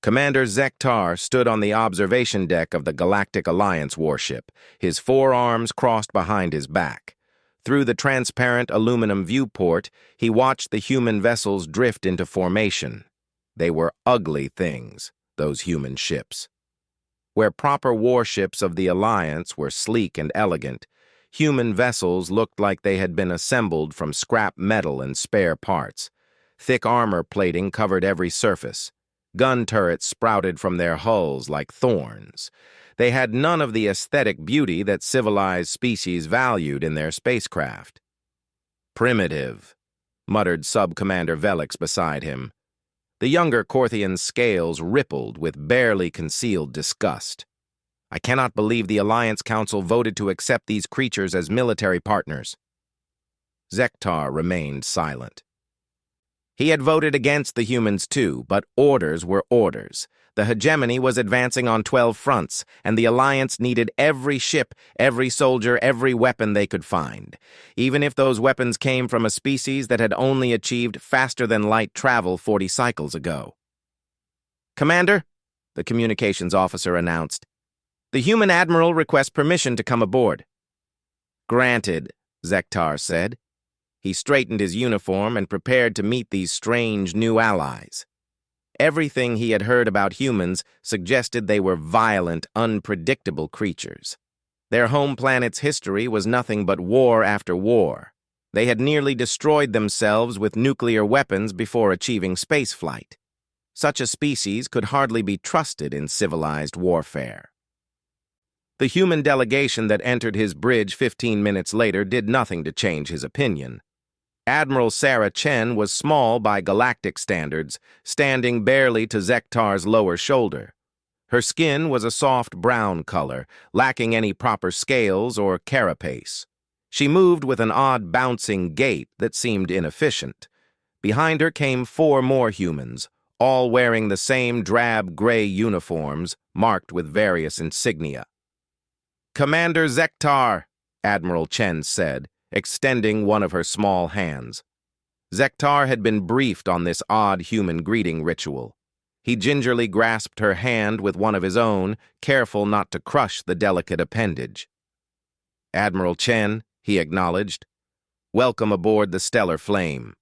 Commander Zektar stood on the observation deck of the Galactic Alliance warship, his forearms crossed behind his back. Through the transparent aluminum viewport, he watched the human vessels drift into formation. They were ugly things, those human ships. Where proper warships of the Alliance were sleek and elegant, human vessels looked like they had been assembled from scrap metal and spare parts. Thick armor plating covered every surface. Gun turrets sprouted from their hulls like thorns. They had none of the aesthetic beauty that civilized species valued in their spacecraft. "Primitive," muttered Sub-Commander Velix beside him. The younger Korthian's scales rippled with barely concealed disgust. "I cannot believe the Alliance Council voted to accept these creatures as military partners." Zektar remained silent. He had voted against the humans too, but orders were orders. The hegemony was advancing on 12 fronts, and the Alliance needed every ship, every soldier, every weapon they could find, even if those weapons came from a species that had only achieved faster-than-light travel 40 cycles ago. "Commander," the communications officer announced, "the human admiral requests permission to come aboard." "Granted," Zektar said. He straightened his uniform and prepared to meet these strange new allies. Everything he had heard about humans suggested they were violent, unpredictable creatures. Their home planet's history was nothing but war after war. They had nearly destroyed themselves with nuclear weapons before achieving spaceflight. Such a species could hardly be trusted in civilized warfare. The human delegation that entered his bridge 15 minutes later did nothing to change his opinion. Admiral Sarah Chen was small by galactic standards, standing barely to Zektar's lower shoulder. Her skin was a soft brown color, lacking any proper scales or carapace. She moved with an odd bouncing gait that seemed inefficient. Behind her came 4 more humans, all wearing the same drab gray uniforms, marked with various insignia. "Commander Zektar," Admiral Chen said, extending one of her small hands. Zektar had been briefed on this odd human greeting ritual. He gingerly grasped her hand with one of his own, careful not to crush the delicate appendage. "Admiral Chen," he acknowledged, "welcome aboard the Stellar Flame."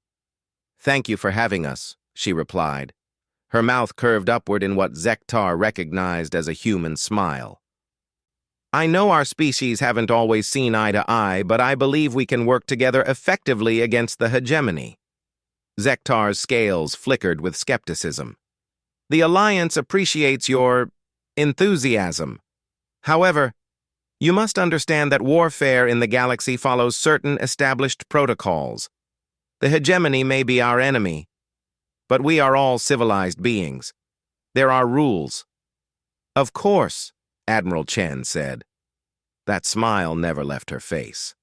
"Thank you for having us," she replied. Her mouth curved upward in what Zektar recognized as a human smile. "I know our species haven't always seen eye to eye, but I believe we can work together effectively against the hegemony." Zektar's scales flickered with skepticism. "The Alliance appreciates your enthusiasm. However, you must understand that warfare in the galaxy follows certain established protocols. The hegemony may be our enemy, but we are all civilized beings. There are rules." "Of course," Admiral Chen said. That smile never left her face.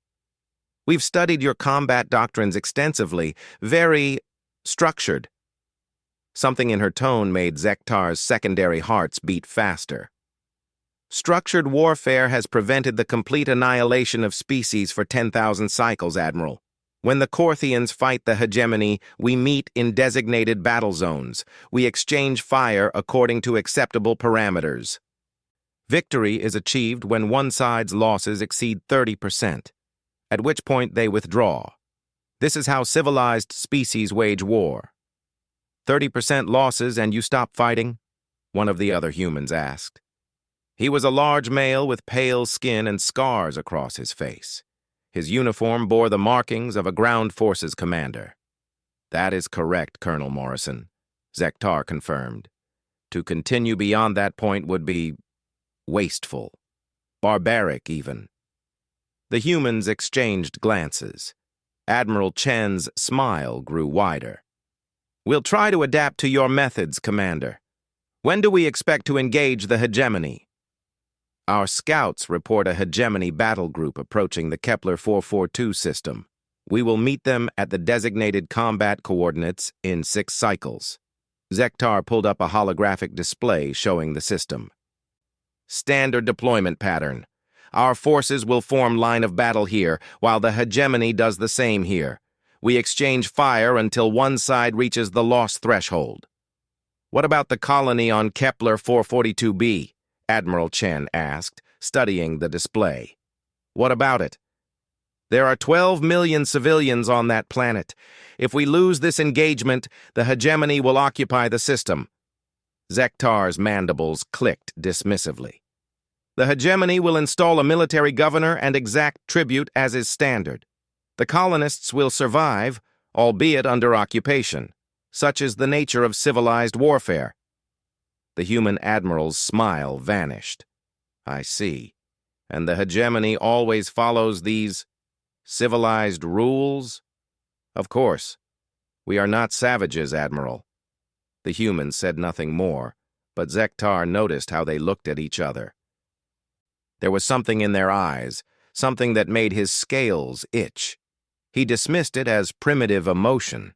"We've studied your combat doctrines extensively, very structured." Something in her tone made Zektar's secondary hearts beat faster. "Structured warfare has prevented the complete annihilation of species for 10,000 cycles, Admiral. When the Korthians fight the hegemony, we meet in designated battle zones. We exchange fire according to acceptable parameters. Victory is achieved when one side's losses exceed 30%, at which point they withdraw. This is how civilized species wage war." "30% losses and you stop fighting?" one of the other humans asked. He was a large male with pale skin and scars across his face. His uniform bore the markings of a ground forces commander. "That is correct, Colonel Morrison," Zektar confirmed. "To continue beyond that point would be wasteful, barbaric even." The humans exchanged glances. Admiral Chen's smile grew wider. "We'll try to adapt to your methods, Commander. When do we expect to engage the hegemony?" "Our scouts report a hegemony battle group approaching the Kepler 442 system. We will meet them at the designated combat coordinates in 6 cycles." Zektar pulled up a holographic display showing the system. "Standard deployment pattern. Our forces will form line of battle here, while the hegemony does the same here. We exchange fire until one side reaches the loss threshold." What about the colony on Kepler 442b? Admiral Chen asked, studying the display. What about it? There are 12 million civilians on that planet. If we lose this engagement, the hegemony will occupy the system. Zektar's mandibles clicked dismissively. The hegemony will install a military governor and exact tribute as is standard. The colonists will survive, albeit under occupation. Such is the nature of civilized warfare. The human admiral's smile vanished. I see. And the hegemony always follows these civilized rules? Of course. We are not savages, Admiral. The human said nothing more, but Zektar noticed how they looked at each other. There was something in their eyes, something that made his scales itch. He dismissed it as primitive emotion.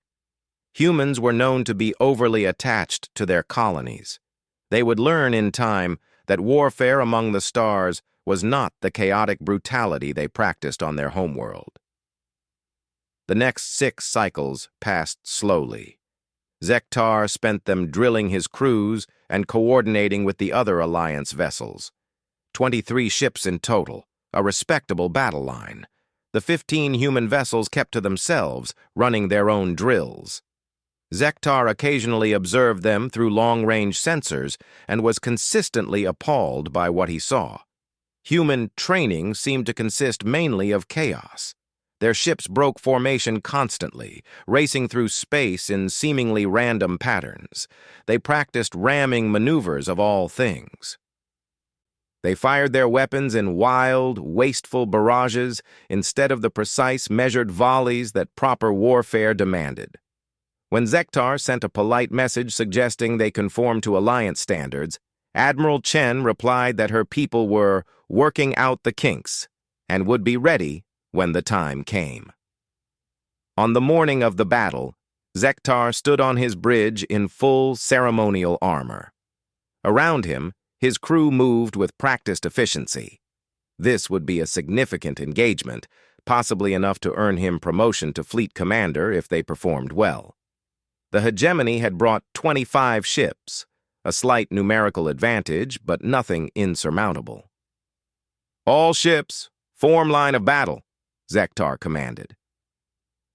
Humans were known to be overly attached to their colonies. They would learn in time that warfare among the stars was not the chaotic brutality they practiced on their homeworld. The next 6 cycles passed slowly. Zektar spent them drilling his crews and coordinating with the other Alliance vessels. 23 ships in total, a respectable battle line. The 15 human vessels kept to themselves, running their own drills. Zektar occasionally observed them through long-range sensors and was consistently appalled by what he saw. Human training seemed to consist mainly of chaos. Their ships broke formation constantly, racing through space in seemingly random patterns. They practiced ramming maneuvers of all things. They fired their weapons in wild, wasteful barrages instead of the precise, measured volleys that proper warfare demanded. When Zektar sent a polite message suggesting they conform to Alliance standards, Admiral Chen replied that her people were working out the kinks and would be ready when the time came. On the morning of the battle, Zektar stood on his bridge in full ceremonial armor. Around him, his crew moved with practiced efficiency. This would be a significant engagement, possibly enough to earn him promotion to fleet commander if they performed well. The hegemony had brought 25 ships, a slight numerical advantage, but nothing insurmountable. All ships, form line of battle, Zektar commanded.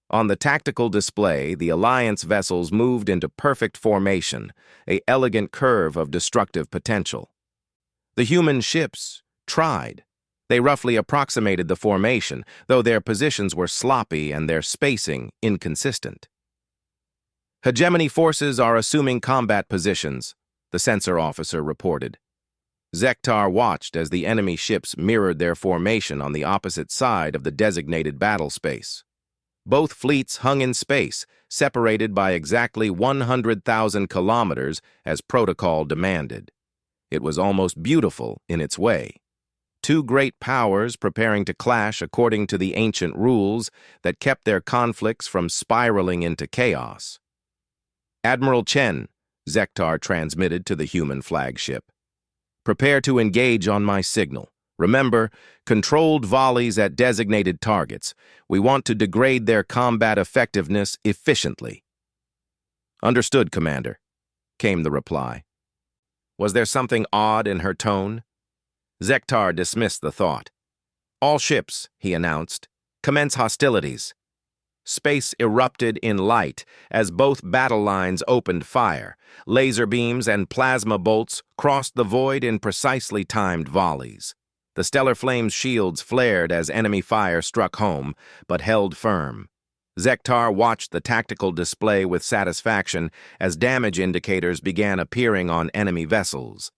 On the tactical display, the Alliance vessels moved into perfect formation, an elegant curve of destructive potential. The human ships tried. They roughly approximated the formation, though their positions were sloppy and their spacing inconsistent. Hegemony forces are assuming combat positions, the sensor officer reported. Zektar watched as the enemy ships mirrored their formation on the opposite side of the designated battle space. Both fleets hung in space, separated by exactly 100,000 kilometers as protocol demanded. It was almost beautiful in its way. 2 great powers preparing to clash according to the ancient rules that kept their conflicts from spiraling into chaos. Admiral Chen, Zektar transmitted to the human flagship. Prepare to engage on my signal. Remember, controlled volleys at designated targets. We want to degrade their combat effectiveness efficiently. Understood, Commander, came the reply. Was there something odd in her tone? Zektar dismissed the thought. All ships, he announced, commence hostilities. Space erupted in light as both battle lines opened fire. Laser beams and plasma bolts crossed the void in precisely timed volleys. The stellar flame's shields flared as enemy fire struck home, but held firm. Zektar watched the tactical display with satisfaction as damage indicators began appearing on enemy vessels.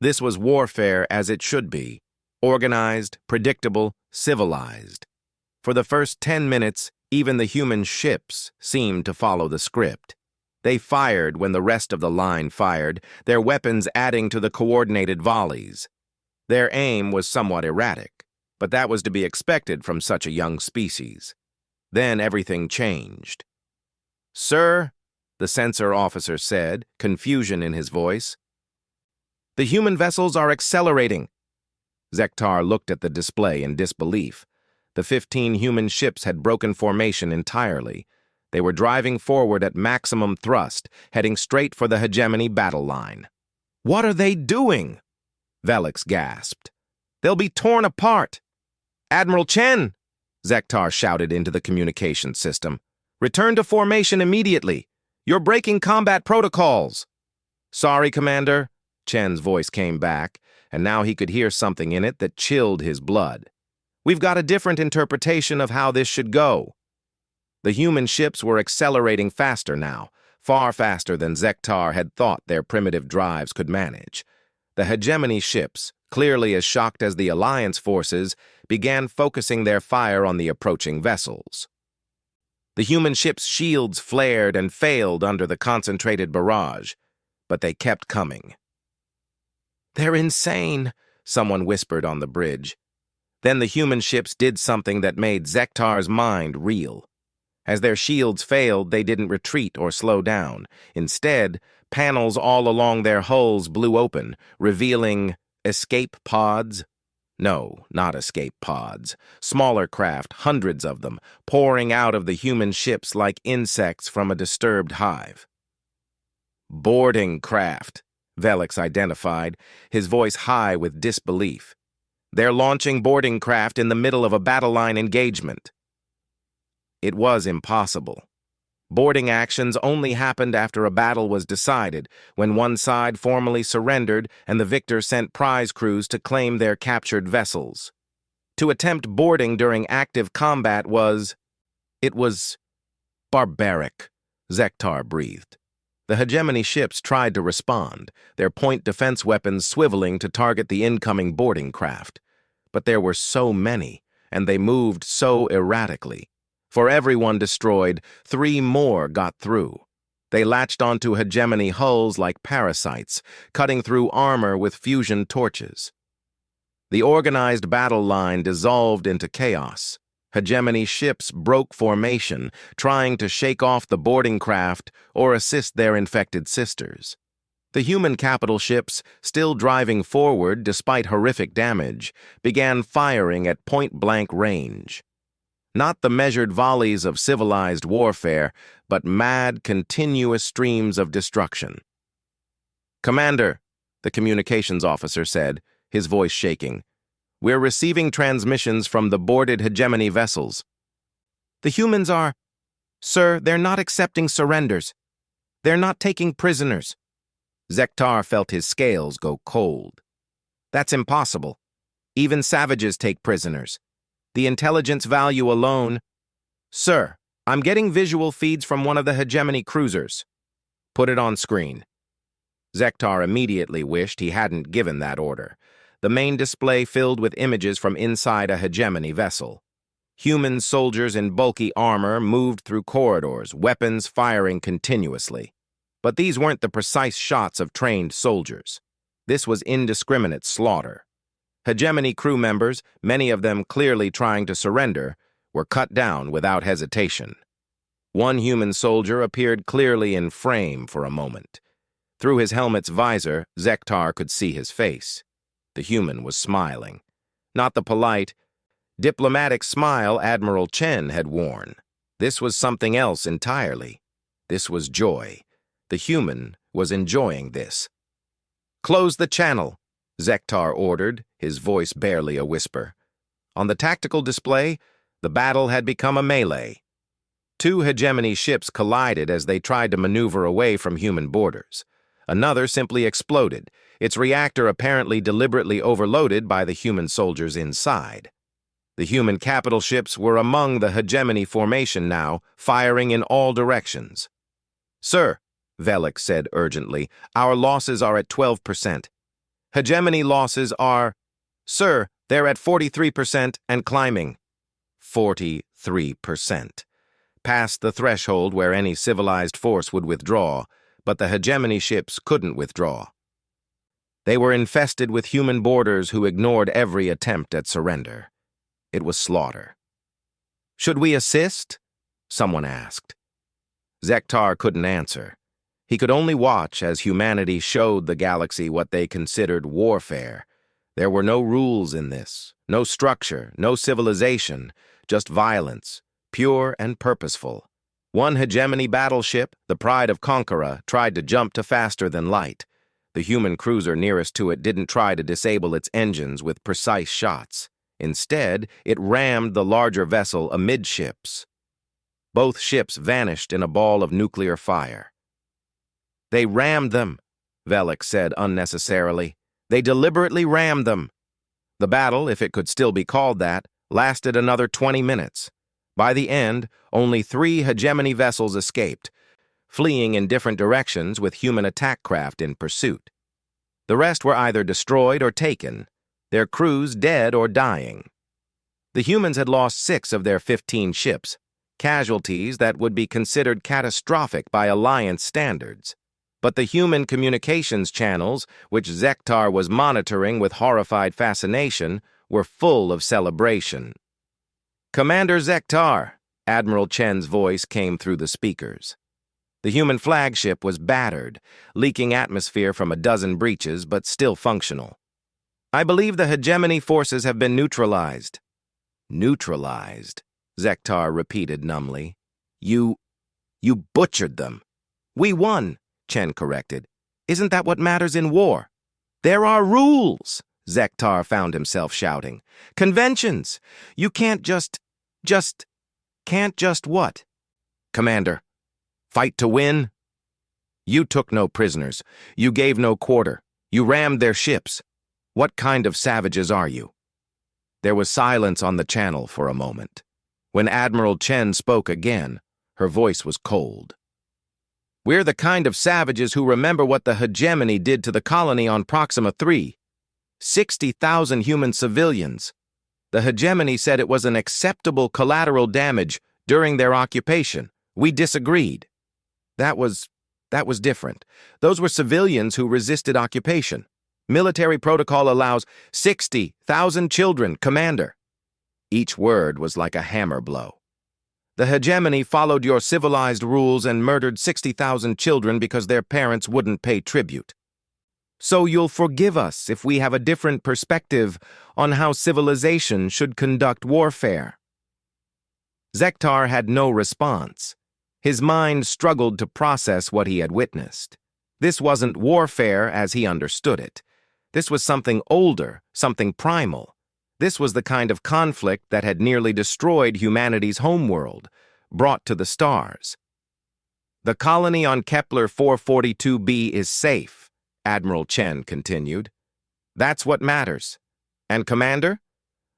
This was warfare as it should be, organized, predictable, civilized. For the first 10 minutes, even the human ships seemed to follow the script. They fired when the rest of the line fired, their weapons adding to the coordinated volleys. Their aim was somewhat erratic, but that was to be expected from such a young species. Then everything changed. "Sir," the sensor officer said, confusion in his voice. "The human vessels are accelerating." Zektar looked at the display in disbelief. The 15 human ships had broken formation entirely. They were driving forward at maximum thrust, heading straight for the hegemony battle line. "What are they doing?" Velix gasped. "They'll be torn apart." "Admiral Chen!" Zektar shouted into the communication system. "Return to formation immediately. You're breaking combat protocols." "Sorry, Commander." Chen's voice came back, and now he could hear something in it that chilled his blood. "We've got a different interpretation of how this should go." The human ships were accelerating faster now, far faster than Zektar had thought their primitive drives could manage. The hegemony ships, clearly as shocked as the Alliance forces, began focusing their fire on the approaching vessels. The human ships' shields flared and failed under the concentrated barrage, but they kept coming. "They're insane," someone whispered on the bridge. Then the human ships did something that made Zektar's mind reel. As their shields failed, they didn't retreat or slow down. Instead, panels all along their hulls blew open, revealing escape pods. No, not escape pods. Smaller craft, hundreds of them, pouring out of the human ships like insects from a disturbed hive. "Boarding craft," Velix identified, his voice high with disbelief. "They're launching boarding craft in the middle of a battle line engagement." It was impossible. Boarding actions only happened after a battle was decided, when one side formally surrendered and the victor sent prize crews to claim their captured vessels. To attempt boarding during active combat was barbaric, Zektar breathed. The hegemony ships tried to respond, their point defense weapons swiveling to target the incoming boarding craft. But there were so many, and they moved so erratically. For every one destroyed, 3 more got through. They latched onto hegemony hulls like parasites, cutting through armor with fusion torches. The organized battle line dissolved into chaos. Hegemony ships broke formation, trying to shake off the boarding craft or assist their infected sisters. The human capital ships, still driving forward despite horrific damage, began firing at point-blank range. Not the measured volleys of civilized warfare, but mad, continuous streams of destruction. "Commander," the communications officer said, his voice shaking, "we're receiving transmissions from the boarded hegemony vessels." "The humans are—" "Sir, they're not accepting surrenders. They're not taking prisoners." Zektar felt his scales go cold. "That's impossible. Even savages take prisoners. The intelligence value alone—" "Sir, I'm getting visual feeds from one of the hegemony cruisers." "Put it on screen." Zektar immediately wished he hadn't given that order. The main display filled with images from inside a hegemony vessel. Human soldiers in bulky armor moved through corridors, weapons firing continuously. But these weren't the precise shots of trained soldiers. This was indiscriminate slaughter. Hegemony crew members, many of them clearly trying to surrender, were cut down without hesitation. One human soldier appeared clearly in frame for a moment. Through his helmet's visor, Zektar could see his face. The human was smiling. Not the polite, diplomatic smile Admiral Chen had worn. This was something else entirely. This was joy. The human was enjoying this. "Close the channel," Zektar ordered, his voice barely a whisper. On the tactical display, the battle had become a melee. 2 hegemony ships collided as they tried to maneuver away from human borders. Another simply exploded, its reactor apparently deliberately overloaded by the human soldiers inside. The human capital ships were among the hegemony formation now, firing in all directions. "Sir," Velix said urgently, "our losses are at 12%. Hegemony losses are—" "Sir, they're at 43% and climbing." 43%. Past the threshold where any civilized force would withdraw, but the hegemony ships couldn't withdraw. They were infested with human boarders who ignored every attempt at surrender. It was slaughter. "Should we assist?" someone asked. Zektar couldn't answer. He could only watch as humanity showed the galaxy what they considered warfare. There were no rules in this, no structure, no civilization, just violence, pure and purposeful. One hegemony battleship, the Pride of Conqueror, tried to jump to faster than light. The human cruiser nearest to it didn't try to disable its engines with precise shots. Instead, it rammed the larger vessel amidships. Both ships vanished in a ball of nuclear fire. "They rammed them," Velik said unnecessarily. "They deliberately rammed them." The battle, if it could still be called that, lasted another 20 minutes. By the end, only 3 hegemony vessels escaped, fleeing in different directions with human attack craft in pursuit. The rest were either destroyed or taken, their crews dead or dying. The humans had lost 6 of their 15 ships, casualties that would be considered catastrophic by Alliance standards. But the human communications channels, which Zektar was monitoring with horrified fascination, were full of celebration. "Commander Zektar," Admiral Chen's voice came through the speakers. The human flagship was battered, leaking atmosphere from a dozen breaches, but still functional. "I believe the hegemony forces have been neutralized." "Neutralized," Zektar repeated numbly. You butchered them." "We won," Chen corrected. "Isn't that what matters in war?" "There are rules," Zektar found himself shouting. "Conventions. You can't just what?" "Commander, fight to win?" "You took no prisoners. You gave no quarter. You rammed their ships. What kind of savages are you?" There was silence on the channel for a moment. When Admiral Chen spoke again, her voice was cold. "We're the kind of savages who remember what the hegemony did to the colony on Proxima 3. 60,000 human civilians. The hegemony said it was an acceptable collateral damage during their occupation. We disagreed. That was different. Those were civilians who resisted occupation. Military protocol allows 60,000 children, Commander." Each word was like a hammer blow. "The hegemony followed your civilized rules and murdered 60,000 children because their parents wouldn't pay tribute. So you'll forgive us if we have a different perspective on how civilization should conduct warfare." Zektar had no response. His mind struggled to process what he had witnessed. This wasn't warfare as he understood it. This was something older, something primal. This was the kind of conflict that had nearly destroyed humanity's homeworld, brought to the stars. "The colony on Kepler 442b is safe," Admiral Chen continued. "That's what matters. And, Commander,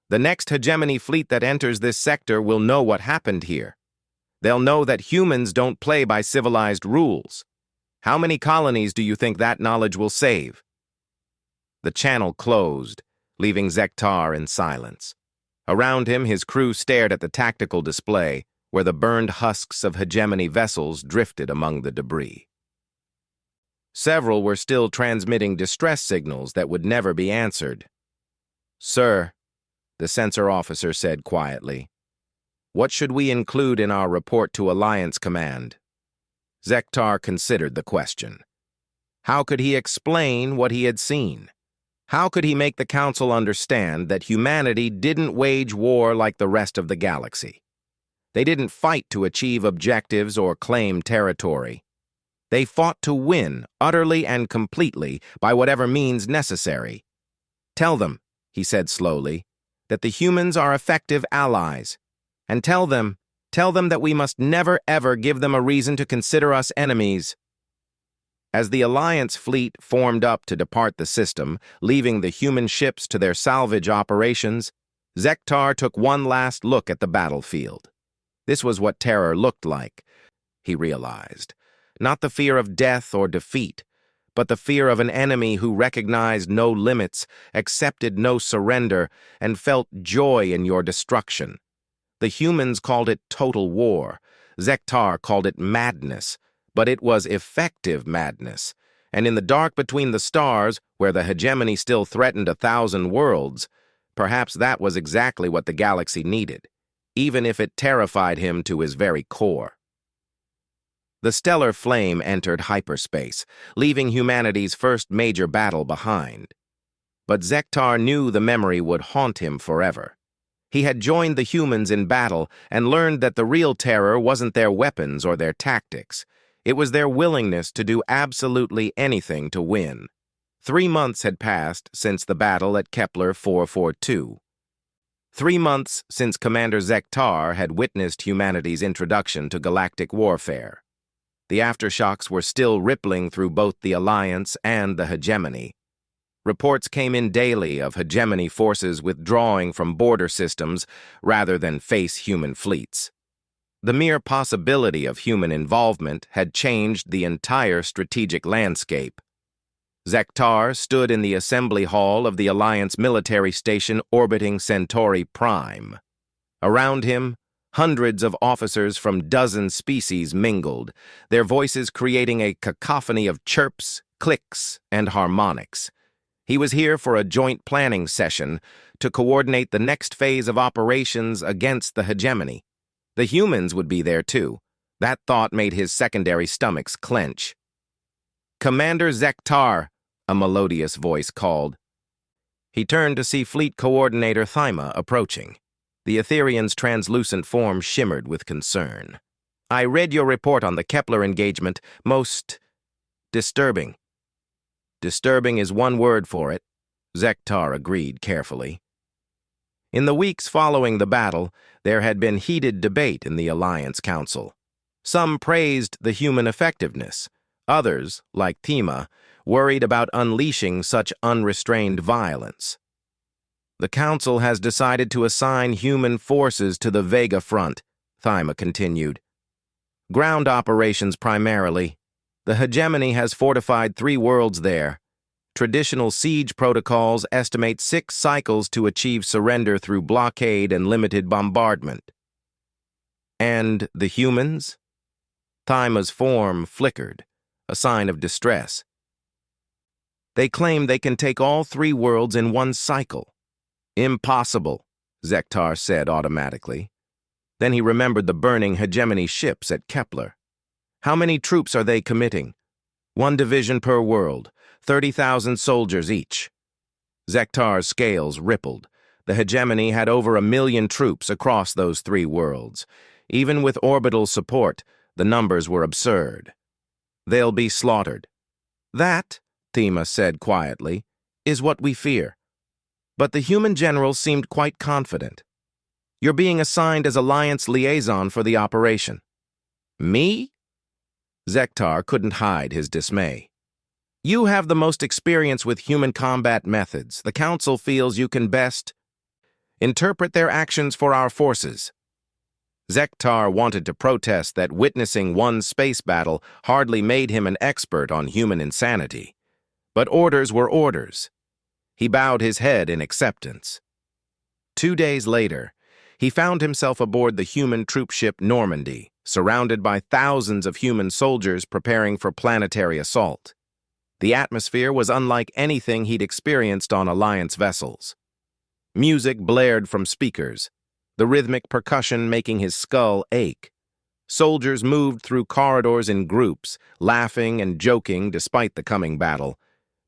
the next hegemony fleet that enters this sector will know what happened here. They'll know that humans don't play by civilized rules. How many colonies do you think that knowledge will save?" The channel closed, leaving Zektar in silence. Around him, his crew stared at the tactical display, where the burned husks of hegemony vessels drifted among the debris. Several were still transmitting distress signals that would never be answered. "Sir," the sensor officer said quietly, "what should we include in our report to Alliance Command?" Zektar considered the question. How could he explain what he had seen? How could he make the Council understand that humanity didn't wage war like the rest of the galaxy? They didn't fight to achieve objectives or claim territory. They fought to win, utterly and completely, by whatever means necessary. "Tell them," he said slowly, "that the humans are effective allies. And tell them that we must never ever give them a reason to consider us enemies." As the Alliance fleet formed up to depart the system, leaving the human ships to their salvage operations, Zektar took one last look at the battlefield. This was what terror looked like, he realized. Not the fear of death or defeat, but the fear of an enemy who recognized no limits, accepted no surrender, and felt joy in your destruction. The humans called it total war. Zektar called it madness. But it was effective madness, and in the dark between the stars, where the hegemony still threatened 1,000 worlds, perhaps that was exactly what the galaxy needed, even if it terrified him to his very core. The stellar flame entered hyperspace, leaving humanity's first major battle behind. But Zektar knew the memory would haunt him forever. He had joined the humans in battle and learned that the real terror wasn't their weapons or their tactics. It was their willingness to do absolutely anything to win. 3 months had passed since the battle at Kepler 442. 3 months since Commander Zektar had witnessed humanity's introduction to galactic warfare. The aftershocks were still rippling through both the Alliance and the hegemony. Reports came in daily of hegemony forces withdrawing from border systems rather than face human fleets. The mere possibility of human involvement had changed the entire strategic landscape. Zektar stood in the assembly hall of the Alliance military station orbiting Centauri Prime. Around him, hundreds of officers from dozen species mingled, their voices creating a cacophony of chirps, clicks, and harmonics. He was here for a joint planning session to coordinate the next phase of operations against the hegemony. The humans would be there too. That thought made his secondary stomachs clench. "Commander Zektar," a melodious voice called. He turned to see Fleet Coordinator Thyma approaching. The Etherean's translucent form shimmered with concern. "I read your report on the Kepler engagement. Most disturbing." "Disturbing is one word for it," Zektar agreed carefully. In the weeks following the battle, there had been heated debate in the Alliance Council. Some praised the human effectiveness. Others, like Thema, worried about unleashing such unrestrained violence. "The Council has decided to assign human forces to the Vega front," Thyma continued. "Ground operations primarily. The hegemony has fortified 3 worlds there. Traditional siege protocols estimate 6 cycles to achieve surrender through blockade and limited bombardment." "And the humans?" Thyma's form flickered, a sign of distress. "They claim they can take all 3 worlds in one cycle." "Impossible," Zektar said automatically. Then he remembered the burning hegemony ships at Kepler. "How many troops are they committing?" "1 division per world, 30,000 soldiers each." Zektar's scales rippled. The hegemony had over 1 million troops across those 3 worlds. Even with orbital support, the numbers were absurd. "They'll be slaughtered." "That," Thema said quietly, "is what we fear." But the human general seemed quite confident. "You're being assigned as Alliance liaison for the operation." "Me?" Zektar couldn't hide his dismay. "You have the most experience with human combat methods. The Council feels you can best interpret their actions for our forces." Zektar wanted to protest that witnessing one space battle hardly made him an expert on human insanity. But orders were orders. He bowed his head in acceptance. 2 days later, he found himself aboard the human troop ship Normandy, surrounded by thousands of human soldiers preparing for planetary assault. The atmosphere was unlike anything he'd experienced on Alliance vessels. Music blared from speakers, the rhythmic percussion making his skull ache. Soldiers moved through corridors in groups, laughing and joking despite the coming battle.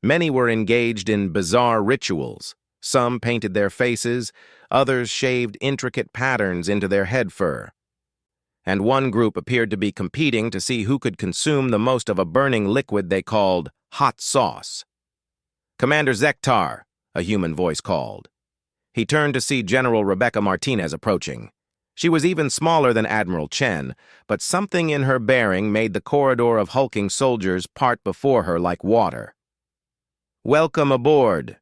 Many were engaged in bizarre rituals. Some painted their faces, others shaved intricate patterns into their head fur. And one group appeared to be competing to see who could consume the most of a burning liquid they called hot sauce. "Commander Zektar," a human voice called. He turned to see General Rebecca Martinez approaching. She was even smaller than Admiral Chen, but something in her bearing made the corridor of hulking soldiers part before her like water. "Welcome aboard."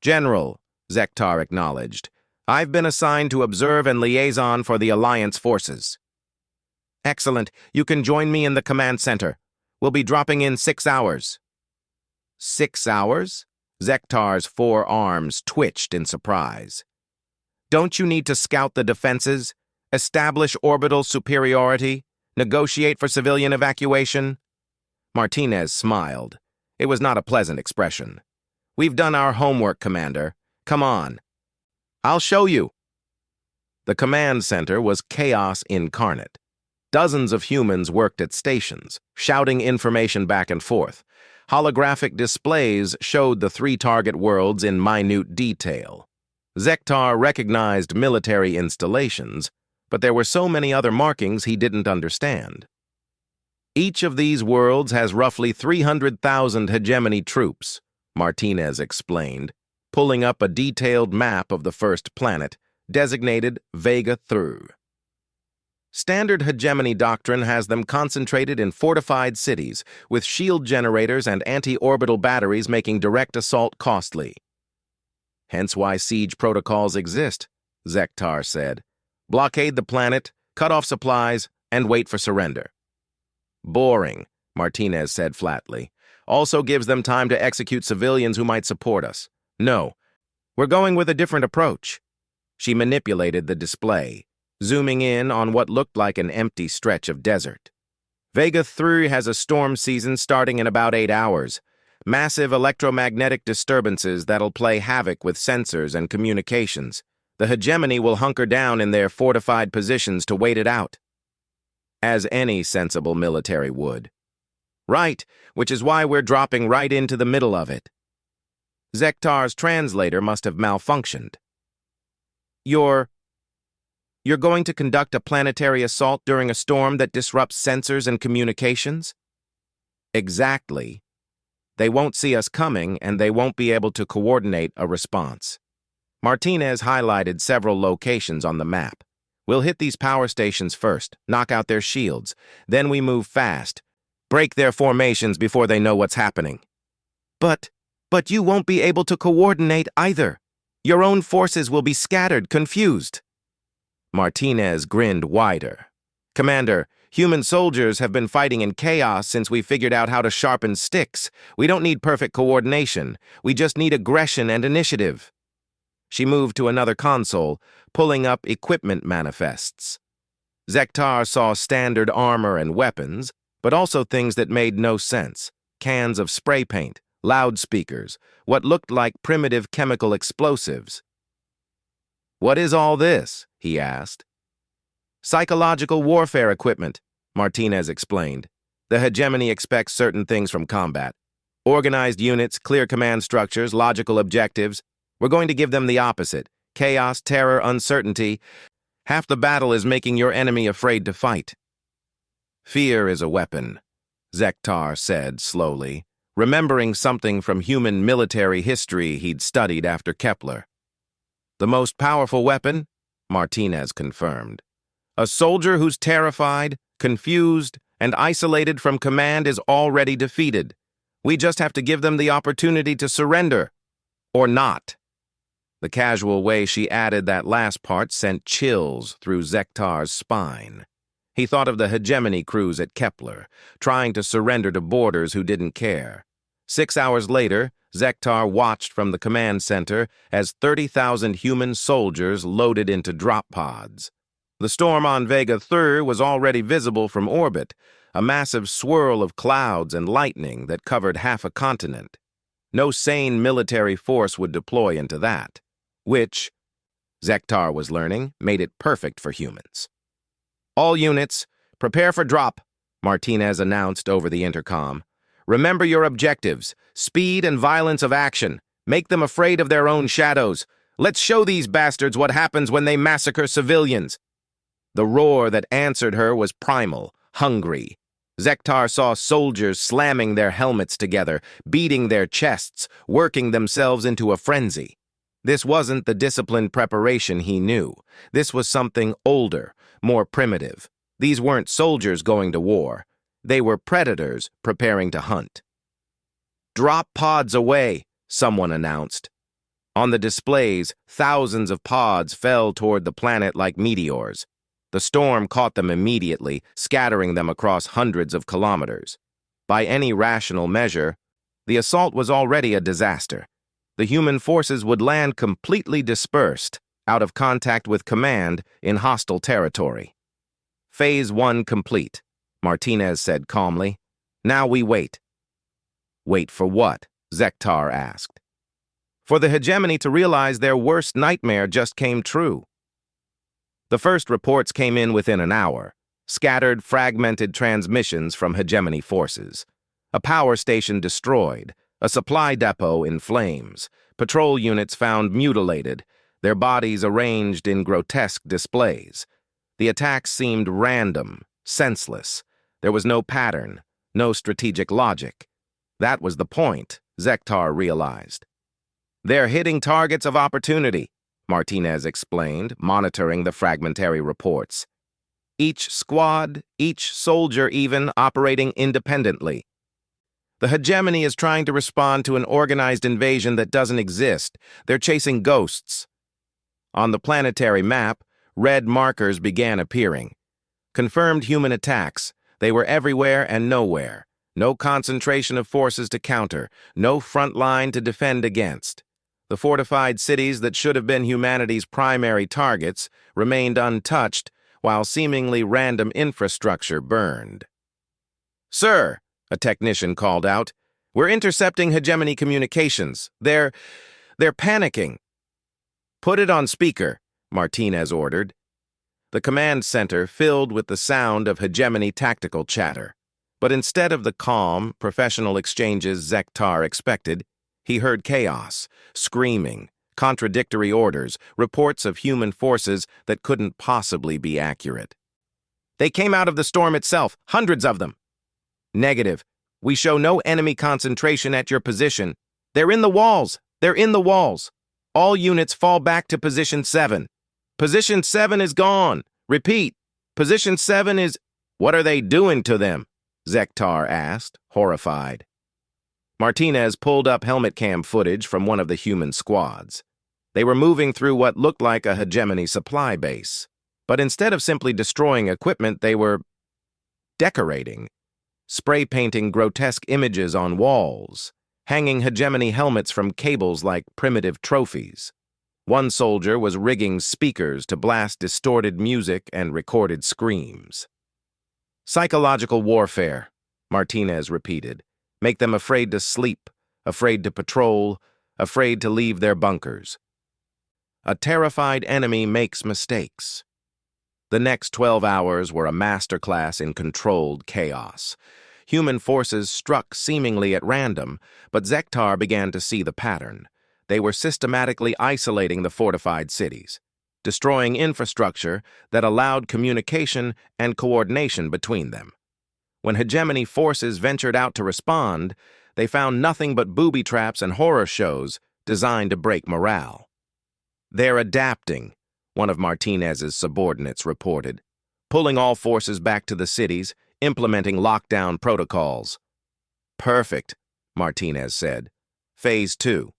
"General," Zektar acknowledged, "I've been assigned to observe and liaison for the Alliance forces." "Excellent. You can join me in the command center. We'll be dropping in 6 hours." 6 hours? Zektar's 4 arms twitched in surprise. "Don't you need to scout the defenses, establish orbital superiority, negotiate for civilian evacuation?" Martinez smiled. It was not a pleasant expression. "We've done our homework, Commander. Come on. I'll show you." The command center was chaos incarnate. Dozens of humans worked at stations, shouting information back and forth. Holographic displays showed the 3 target worlds in minute detail. Zektar recognized military installations, but there were so many other markings he didn't understand. Each of these worlds has roughly 300,000 hegemony troops, Martinez explained, pulling up a detailed map of the first planet, designated Vega 3. Standard hegemony doctrine has them concentrated in fortified cities, with shield generators and anti-orbital batteries making direct assault costly. Hence why siege protocols exist, Zektar said. Blockade the planet, cut off supplies, and wait for surrender. Boring, Martinez said flatly. Also gives them time to execute civilians who might support us. No, we're going with a different approach. She manipulated the display, zooming in on what looked like an empty stretch of desert. Vega 3 has a storm season starting in about 8 hours. Massive electromagnetic disturbances that'll play havoc with sensors and communications. The hegemony will hunker down in their fortified positions to wait it out. As any sensible military would. Right, which is why we're dropping right into the middle of it. Zektar's translator must have malfunctioned. You're going to conduct a planetary assault during a storm that disrupts sensors and communications? Exactly. They won't see us coming, and they won't be able to coordinate a response. Martinez highlighted several locations on the map. We'll hit these power stations first, knock out their shields. Then we move fast. Break their formations before they know what's happening. But you won't be able to coordinate either. Your own forces will be scattered, confused. Martinez grinned wider. Commander, human soldiers have been fighting in chaos since we figured out how to sharpen sticks. We don't need perfect coordination. We just need aggression and initiative. She moved to another console, pulling up equipment manifests. Zektar saw standard armor and weapons, but also things that made no sense. Cans of spray paint, loudspeakers, what looked like primitive chemical explosives. "What is all this?" he asked. "Psychological warfare equipment," Martinez explained. "The hegemony expects certain things from combat. Organized units, clear command structures, logical objectives. We're going to give them the opposite. Chaos, terror, uncertainty. Half the battle is making your enemy afraid to fight." "Fear is a weapon," Zektar said slowly, remembering something from human military history he'd studied after Kepler. "The most powerful weapon?" Martinez confirmed. "A soldier who's terrified, confused, and isolated from command is already defeated. We just have to give them the opportunity to surrender. Or not." The casual way she added that last part sent chills through Zektar's spine. He thought of the hegemony crews at Kepler, trying to surrender to boarders who didn't care. 6 hours later, Zektar watched from the command center as 30,000 human soldiers loaded into drop pods. The storm on Vega 3 was already visible from orbit, a massive swirl of clouds and lightning that covered half a continent. No sane military force would deploy into that, which, Zektar was learning, made it perfect for humans. "All units, prepare for drop," Martinez announced over the intercom. "Remember your objectives, speed and violence of action. Make them afraid of their own shadows. Let's show these bastards what happens when they massacre civilians." The roar that answered her was primal, hungry. Zektar saw soldiers slamming their helmets together, beating their chests, working themselves into a frenzy. This wasn't the disciplined preparation he knew. This was something older, more primitive. These weren't soldiers going to war. They were predators preparing to hunt. "Drop pods away," someone announced. On the displays, thousands of pods fell toward the planet like meteors. The storm caught them immediately, scattering them across hundreds of kilometers. By any rational measure, the assault was already a disaster. The human forces would land completely dispersed, out of contact with command in hostile territory. "Phase 1 complete," Martinez said calmly. "Now we wait." "Wait for what?" Zektar asked. "For the hegemony to realize their worst nightmare just came true." The first reports came in within an hour, scattered, fragmented transmissions from hegemony forces. A power station destroyed, a supply depot in flames, patrol units found mutilated. their bodies arranged in grotesque displays. The attacks seemed random, senseless. There was no pattern, no strategic logic. That was the point, Zektar realized. "They're hitting targets of opportunity," Martinez explained, monitoring the fragmentary reports. "Each squad, each soldier even, operating independently. The hegemony is trying to respond to an organized invasion that doesn't exist. They're chasing ghosts." On the planetary map, red markers began appearing. Confirmed human attacks. They were everywhere and nowhere. No concentration of forces to counter. No front line to defend against. The fortified cities that should have been humanity's primary targets remained untouched, while seemingly random infrastructure burned. "Sir," a technician called out, "we're intercepting hegemony communications. They're panicking." "Put it on speaker," Martinez ordered. The command center filled with the sound of hegemony tactical chatter. But instead of the calm, professional exchanges Zektar expected, he heard chaos, screaming, contradictory orders, reports of human forces that couldn't possibly be accurate. "They came out of the storm itself, hundreds of them." "Negative. We show no enemy concentration at your position. They're in the walls. They're in the walls. All units fall back to position 7. Position 7 is gone. Repeat. Position 7 is—" "What are they doing to them?" Zektar asked, horrified. Martinez pulled up helmet cam footage from one of the human squads. They were moving through what looked like a hegemony supply base. But instead of simply destroying equipment, they were decorating, spray painting grotesque images on walls, hanging hegemony helmets from cables like primitive trophies. One soldier was rigging speakers to blast distorted music and recorded screams. "Psychological warfare," Martinez repeated. "Make them afraid to sleep, afraid to patrol, afraid to leave their bunkers. A terrified enemy makes mistakes." The next 12 hours were a masterclass in controlled chaos. Human forces struck seemingly at random, but Zektar began to see the pattern. They were systematically isolating the fortified cities, destroying infrastructure that allowed communication and coordination between them. When hegemony forces ventured out to respond, they found nothing but booby traps and horror shows designed to break morale. "They're adapting," one of Martinez's subordinates reported, "pulling all forces back to the cities, implementing lockdown protocols." "Perfect," Martinez said. "Phase 2.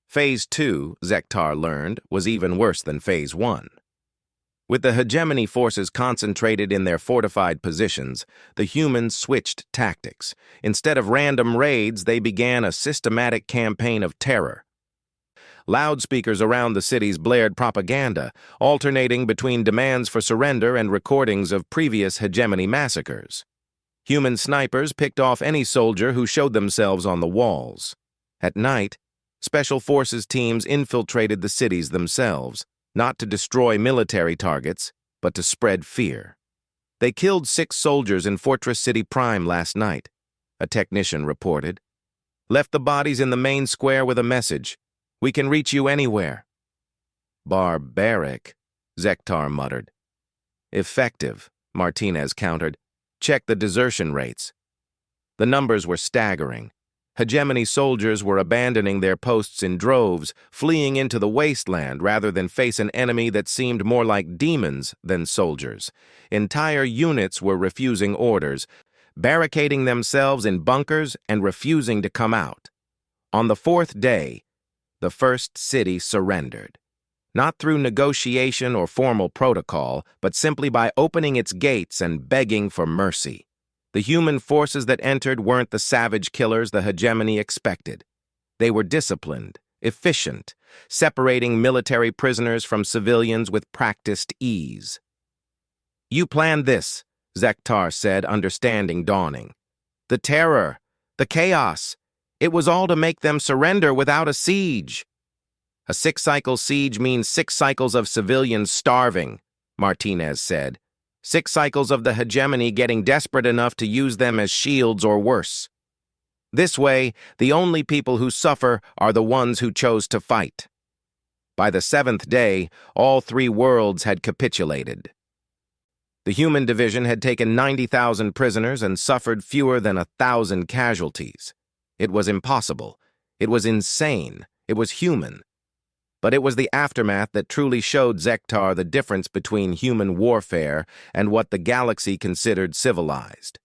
Phase 2, Zektar learned, was even worse than Phase 1. With the hegemony forces concentrated in their fortified positions, the humans switched tactics. Instead of random raids, they began a systematic campaign of terror. Loudspeakers around the cities blared propaganda, alternating between demands for surrender and recordings of previous hegemony massacres. Human snipers picked off any soldier who showed themselves on the walls. At night, Special Forces teams infiltrated the cities themselves, not to destroy military targets, but to spread fear. "They killed 6 soldiers in Fortress City Prime last night," a technician reported. "Left the bodies in the main square with a message. We can reach you anywhere." "Barbaric," Zektar muttered. "Effective," Martinez countered. "Check the desertion rates." The numbers were staggering. Hegemony soldiers were abandoning their posts in droves, fleeing into the wasteland rather than face an enemy that seemed more like demons than soldiers. Entire units were refusing orders, barricading themselves in bunkers and refusing to come out. On the 4th day, the first city surrendered. Not through negotiation or formal protocol, but simply by opening its gates and begging for mercy. The human forces that entered weren't the savage killers the hegemony expected. They were disciplined, efficient, separating military prisoners from civilians with practiced ease. "You planned this," Zektar said, understanding dawning. "The terror, the chaos. It was all to make them surrender without a siege." "A 6-cycle siege means 6 cycles of civilians starving," Martinez said. 6 cycles of the hegemony getting desperate enough to use them as shields or worse. This way, the only people who suffer are the ones who chose to fight." By the seventh day, all three worlds had capitulated. The human division had taken 90,000 prisoners and suffered fewer than 1,000 casualties. It was impossible. It was insane. It was human. But it was the aftermath that truly showed Zektar the difference between human warfare and what the galaxy considered civilized.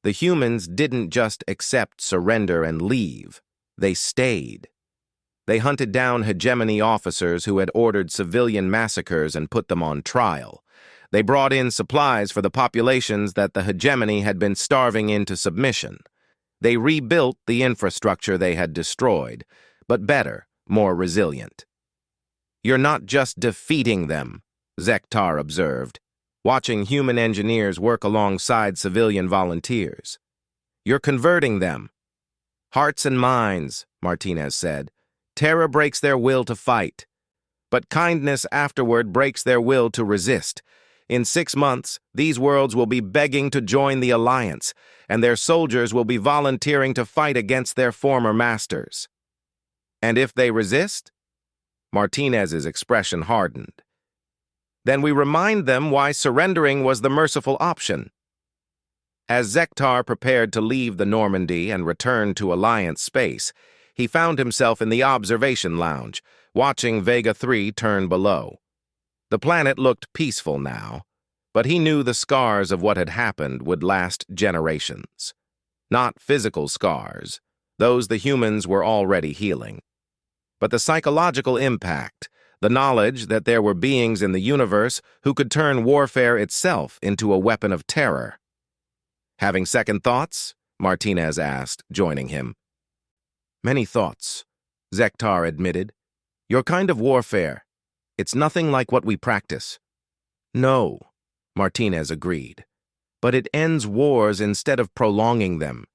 The humans didn't just accept surrender and leave. They stayed. They hunted down hegemony officers who had ordered civilian massacres and put them on trial. They brought in supplies for the populations that the hegemony had been starving into submission. They rebuilt the infrastructure they had destroyed, but better, more resilient. "You're not just defeating them," Zektar observed, watching human engineers work alongside civilian volunteers. "You're converting them." "Hearts and minds," Martinez said. "Terror breaks their will to fight. But kindness afterward breaks their will to resist. In 6 months, these worlds will be begging to join the Alliance, and their soldiers will be volunteering to fight against their former masters." "And if they resist?" Martinez's expression hardened. "Then we remind them why surrendering was the merciful option." As Zektar prepared to leave the Normandy and return to Alliance space, he found himself in the observation lounge, watching Vega 3 turn below. The planet looked peaceful now, but he knew the scars of what had happened would last generations. Not physical scars, those the humans were already healing, but the psychological impact, the knowledge that there were beings in the universe who could turn warfare itself into a weapon of terror. "Having second thoughts?" Martinez asked, joining him. "Many thoughts," Zektar admitted. "Your kind of warfare, it's nothing like what we practice." "No," Martinez agreed. "But it ends wars instead of prolonging them.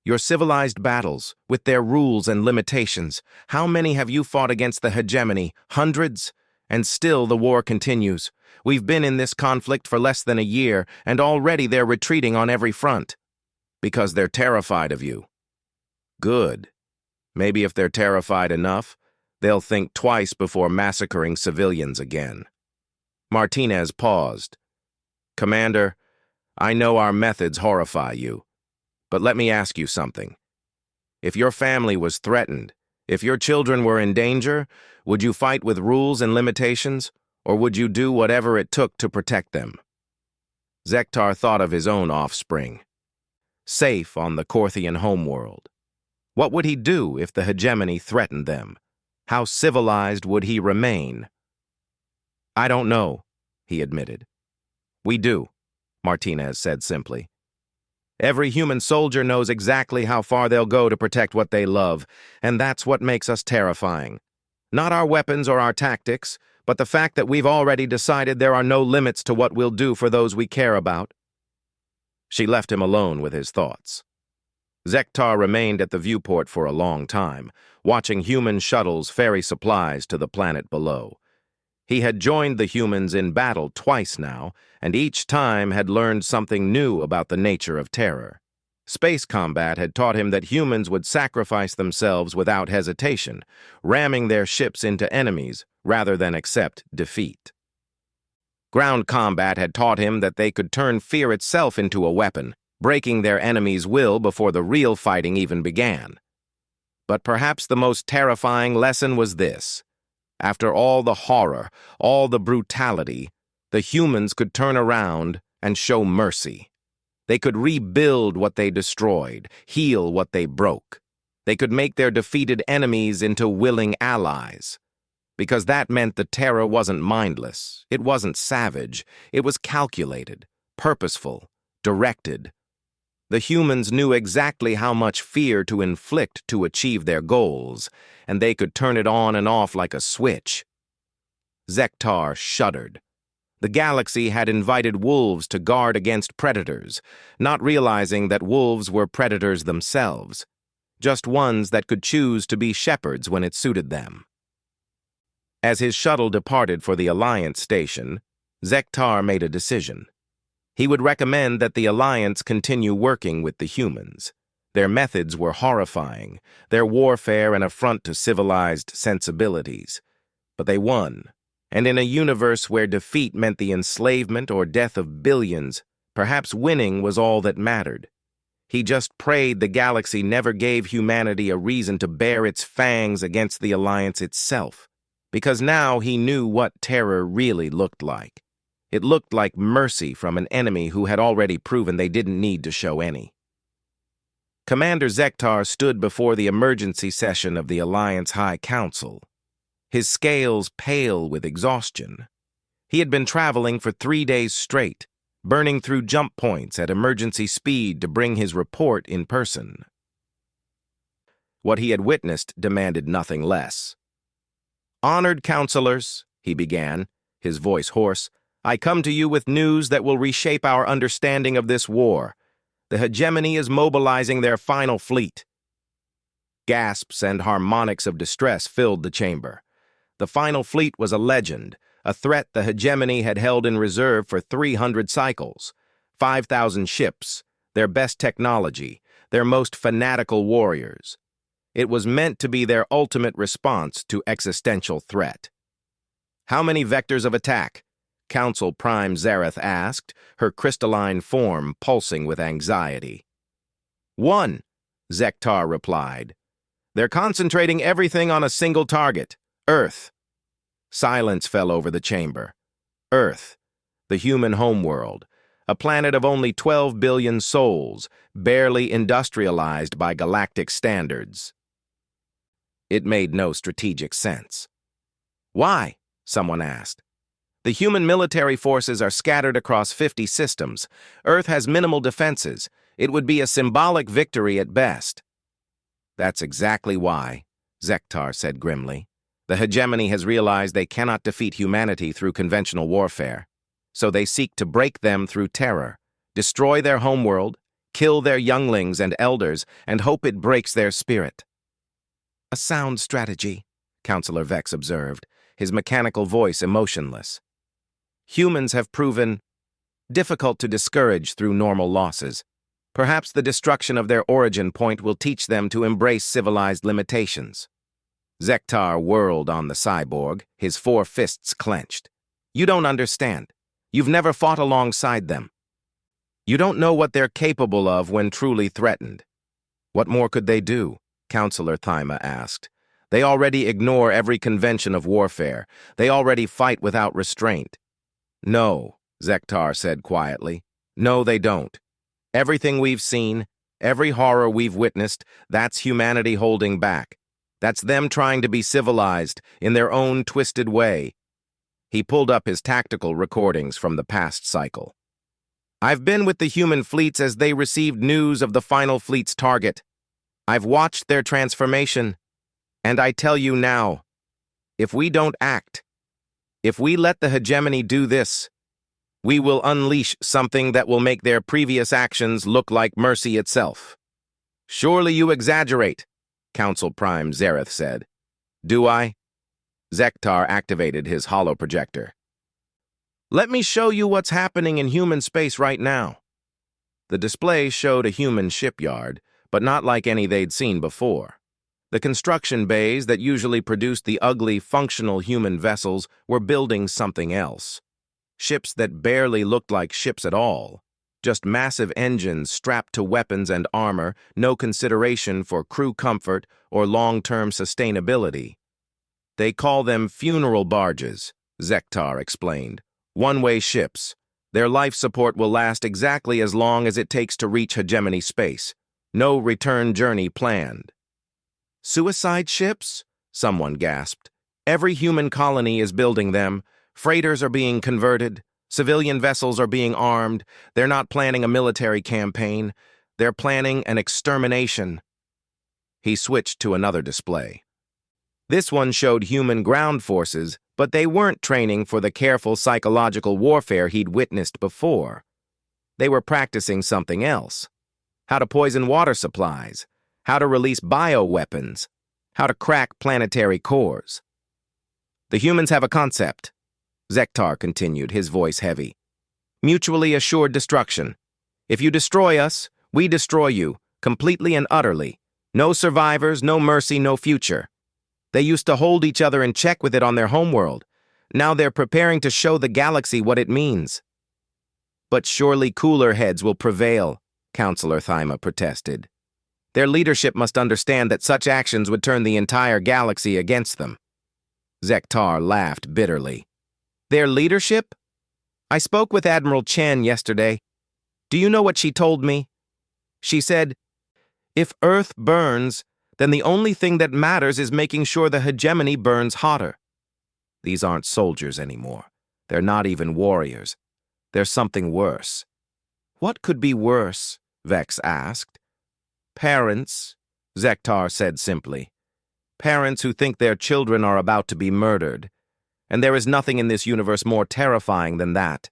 Your civilized battles, with their rules and limitations, how many have you fought against the hegemony? Hundreds? And still the war continues. We've been in this conflict for less than a year, and already they're retreating on every front. Because they're terrified of you." "Good. Maybe if they're terrified enough, they'll think twice before massacring civilians again." Martinez paused. "Commander, I know our methods horrify you, but let me ask you something. If your family was threatened, if your children were in danger, would you fight with rules and limitations, or would you do whatever it took to protect them?" Zektar thought of his own offspring. Safe on the Korthian homeworld. What would he do if the hegemony threatened them? How civilized would he remain? "I don't know," he admitted. "We do," Martinez said simply. "Every human soldier knows exactly how far they'll go to protect what they love, and that's what makes us terrifying. Not our weapons or our tactics, but the fact that we've already decided there are no limits to what we'll do for those we care about." She left him alone with his thoughts. Zektar remained at the viewport for a long time, watching human shuttles ferry supplies to the planet below. He had joined the humans in battle twice now, and each time had learned something new about the nature of terror. Space combat had taught him that humans would sacrifice themselves without hesitation, ramming their ships into enemies rather than accept defeat. Ground combat had taught him that they could turn fear itself into a weapon, breaking their enemy's will before the real fighting even began. But perhaps the most terrifying lesson was this. After all the horror, all the brutality, the humans could turn around and show mercy. They could rebuild what they destroyed, heal what they broke. They could make their defeated enemies into willing allies. Because that meant the terror wasn't mindless, it wasn't savage, it was calculated, purposeful, directed. The humans knew exactly how much fear to inflict to achieve their goals, and they could turn it on and off like a switch. Zektar shuddered. The galaxy had invited wolves to guard against predators, not realizing that wolves were predators themselves, just ones that could choose to be shepherds when it suited them. As his shuttle departed for the Alliance station, Zektar made a decision. He would recommend that the Alliance continue working with the humans. Their methods were horrifying, their warfare an affront to civilized sensibilities. But they won. And in a universe where defeat meant the enslavement or death of billions, perhaps winning was all that mattered. He just prayed the galaxy never gave humanity a reason to bare its fangs against the Alliance itself, because now he knew what terror really looked like. It looked like mercy from an enemy who had already proven they didn't need to show any. Commander Zektar stood before the emergency session of the Alliance High Council, his scales pale with exhaustion. He had been traveling for 3 days straight, burning through jump points at emergency speed to bring his report in person. What he had witnessed demanded nothing less. "Honored counselors," he began, his voice hoarse, "I come to you with news that will reshape our understanding of this war. The hegemony is mobilizing their final fleet." Gasps and harmonics of distress filled the chamber. The final fleet was a legend, a threat the hegemony had held in reserve for 300 cycles, 5,000 ships, their best technology, their most fanatical warriors. It was meant to be their ultimate response to existential threat. "How many vectors of attack?" Council Prime Zareth asked, her crystalline form pulsing with anxiety. "One," Zektar replied. "They're concentrating everything on a single target, Earth." Silence fell over the chamber. Earth, the human homeworld, a planet of only 12 billion souls, barely industrialized by galactic standards. It made no strategic sense. "Why?" someone asked. "The human military forces are scattered across 50 systems. Earth has minimal defenses. It would be a symbolic victory at best." "That's exactly why," Zektar said grimly. "The hegemony has realized they cannot defeat humanity through conventional warfare. So they seek to break them through terror, destroy their homeworld, kill their younglings and elders, and hope it breaks their spirit." "A sound strategy," Counselor Vex observed, his mechanical voice emotionless. "Humans have proven difficult to discourage through normal losses. Perhaps the destruction of their origin point will teach them to embrace civilized limitations." Zektar whirled on the cyborg, his 4 fists clenched. "You don't understand. You've never fought alongside them. You don't know what they're capable of when truly threatened." "What more could they do?" Counselor Thyma asked. "They already ignore every convention of warfare. They already fight without restraint." "No," Zektar said quietly. "No, they don't. Everything we've seen, every horror we've witnessed, that's humanity holding back. That's them trying to be civilized in their own twisted way." He pulled up his tactical recordings from the past cycle. "I've been with the human fleets as they received news of the final fleet's target. I've watched their transformation, and I tell you now, if we don't act, if we let the hegemony do this, we will unleash something that will make their previous actions look like mercy itself." "Surely you exaggerate," Council Prime Zareth said. "Do I?" Zektar activated his holoprojector. "Let me show you what's happening in human space right now." The display showed a human shipyard, but not like any they'd seen before. The construction bays that usually produced the ugly, functional human vessels were building something else. Ships that barely looked like ships at all. Just massive engines strapped to weapons and armor, no consideration for crew comfort or long-term sustainability. "They call them funeral barges," Zektar explained. "One-way ships. Their life support will last exactly as long as it takes to reach hegemony space. No return journey planned." "Suicide ships?" someone gasped. "Every human colony is building them. Freighters are being converted. Civilian vessels are being armed. They're not planning a military campaign. They're planning an extermination." He switched to another display. This one showed human ground forces, but they weren't training for the careful psychological warfare he'd witnessed before. They were practicing something else. How to poison water supplies, how to release bioweapons, how to crack planetary cores. "The humans have a concept," Zektar continued, his voice heavy. "Mutually assured destruction. If you destroy us, we destroy you, completely and utterly. No survivors, no mercy, no future. They used to hold each other in check with it on their homeworld. Now they're preparing to show the galaxy what it means. But surely cooler heads will prevail, Counselor Thyma protested. Their leadership must understand that such actions would turn the entire galaxy against them. Zektar laughed bitterly. Their leadership? I spoke with Admiral Chen yesterday. Do you know what she told me? She said, if Earth burns, then the only thing that matters is making sure the hegemony burns hotter. These aren't soldiers anymore. They're not even warriors. There's something worse. What could be worse? Vex asked. Parents, Zektar said simply. Parents who think their children are about to be murdered. And there is nothing in this universe more terrifying than that.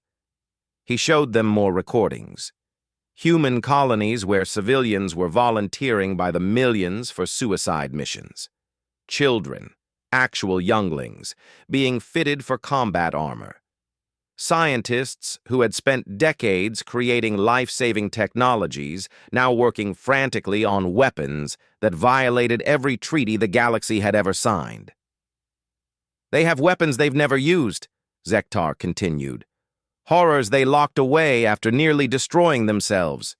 He showed them more recordings. Human colonies where civilians were volunteering by the millions for suicide missions. Children, actual younglings, being fitted for combat armor. Scientists who had spent decades creating life-saving technologies now working frantically on weapons that violated every treaty the galaxy had ever signed. They have weapons they've never used, Zektar continued. Horrors they locked away after nearly destroying themselves.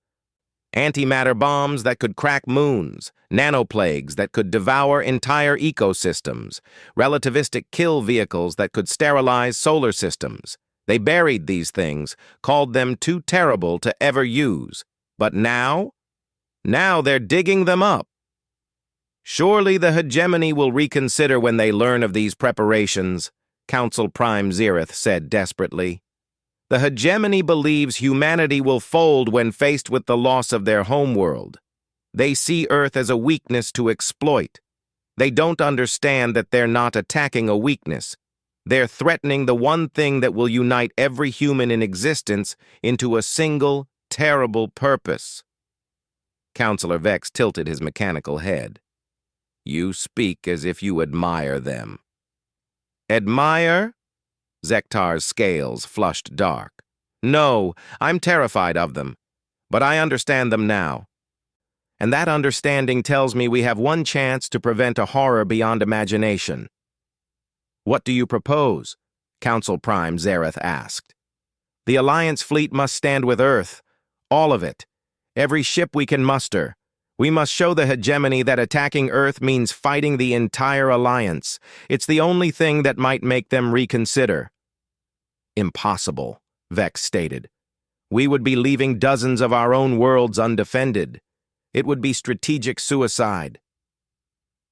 Antimatter bombs that could crack moons, nanoplagues that could devour entire ecosystems, relativistic kill vehicles that could sterilize solar systems. They buried these things, called them too terrible to ever use. But now they're digging them up. Surely the hegemony will reconsider when they learn of these preparations, Council Prime Zereth said desperately. The hegemony believes humanity will fold when faced with the loss of their homeworld. They see Earth as a weakness to exploit. They don't understand that they're not attacking a weakness. They're threatening the one thing that will unite every human in existence into a single, terrible purpose. Counselor Vex tilted his mechanical head. You speak as if you admire them. Admire? Zektar's scales flushed dark. No, I'm terrified of them, but I understand them now. And that understanding tells me we have one chance to prevent a horror beyond imagination. What do you propose? Council Prime Zereth asked. The Alliance fleet must stand with Earth. All of it. Every ship we can muster. We must show the hegemony that attacking Earth means fighting the entire Alliance. It's the only thing that might make them reconsider. Impossible, Vex stated. We would be leaving dozens of our own worlds undefended. It would be strategic suicide.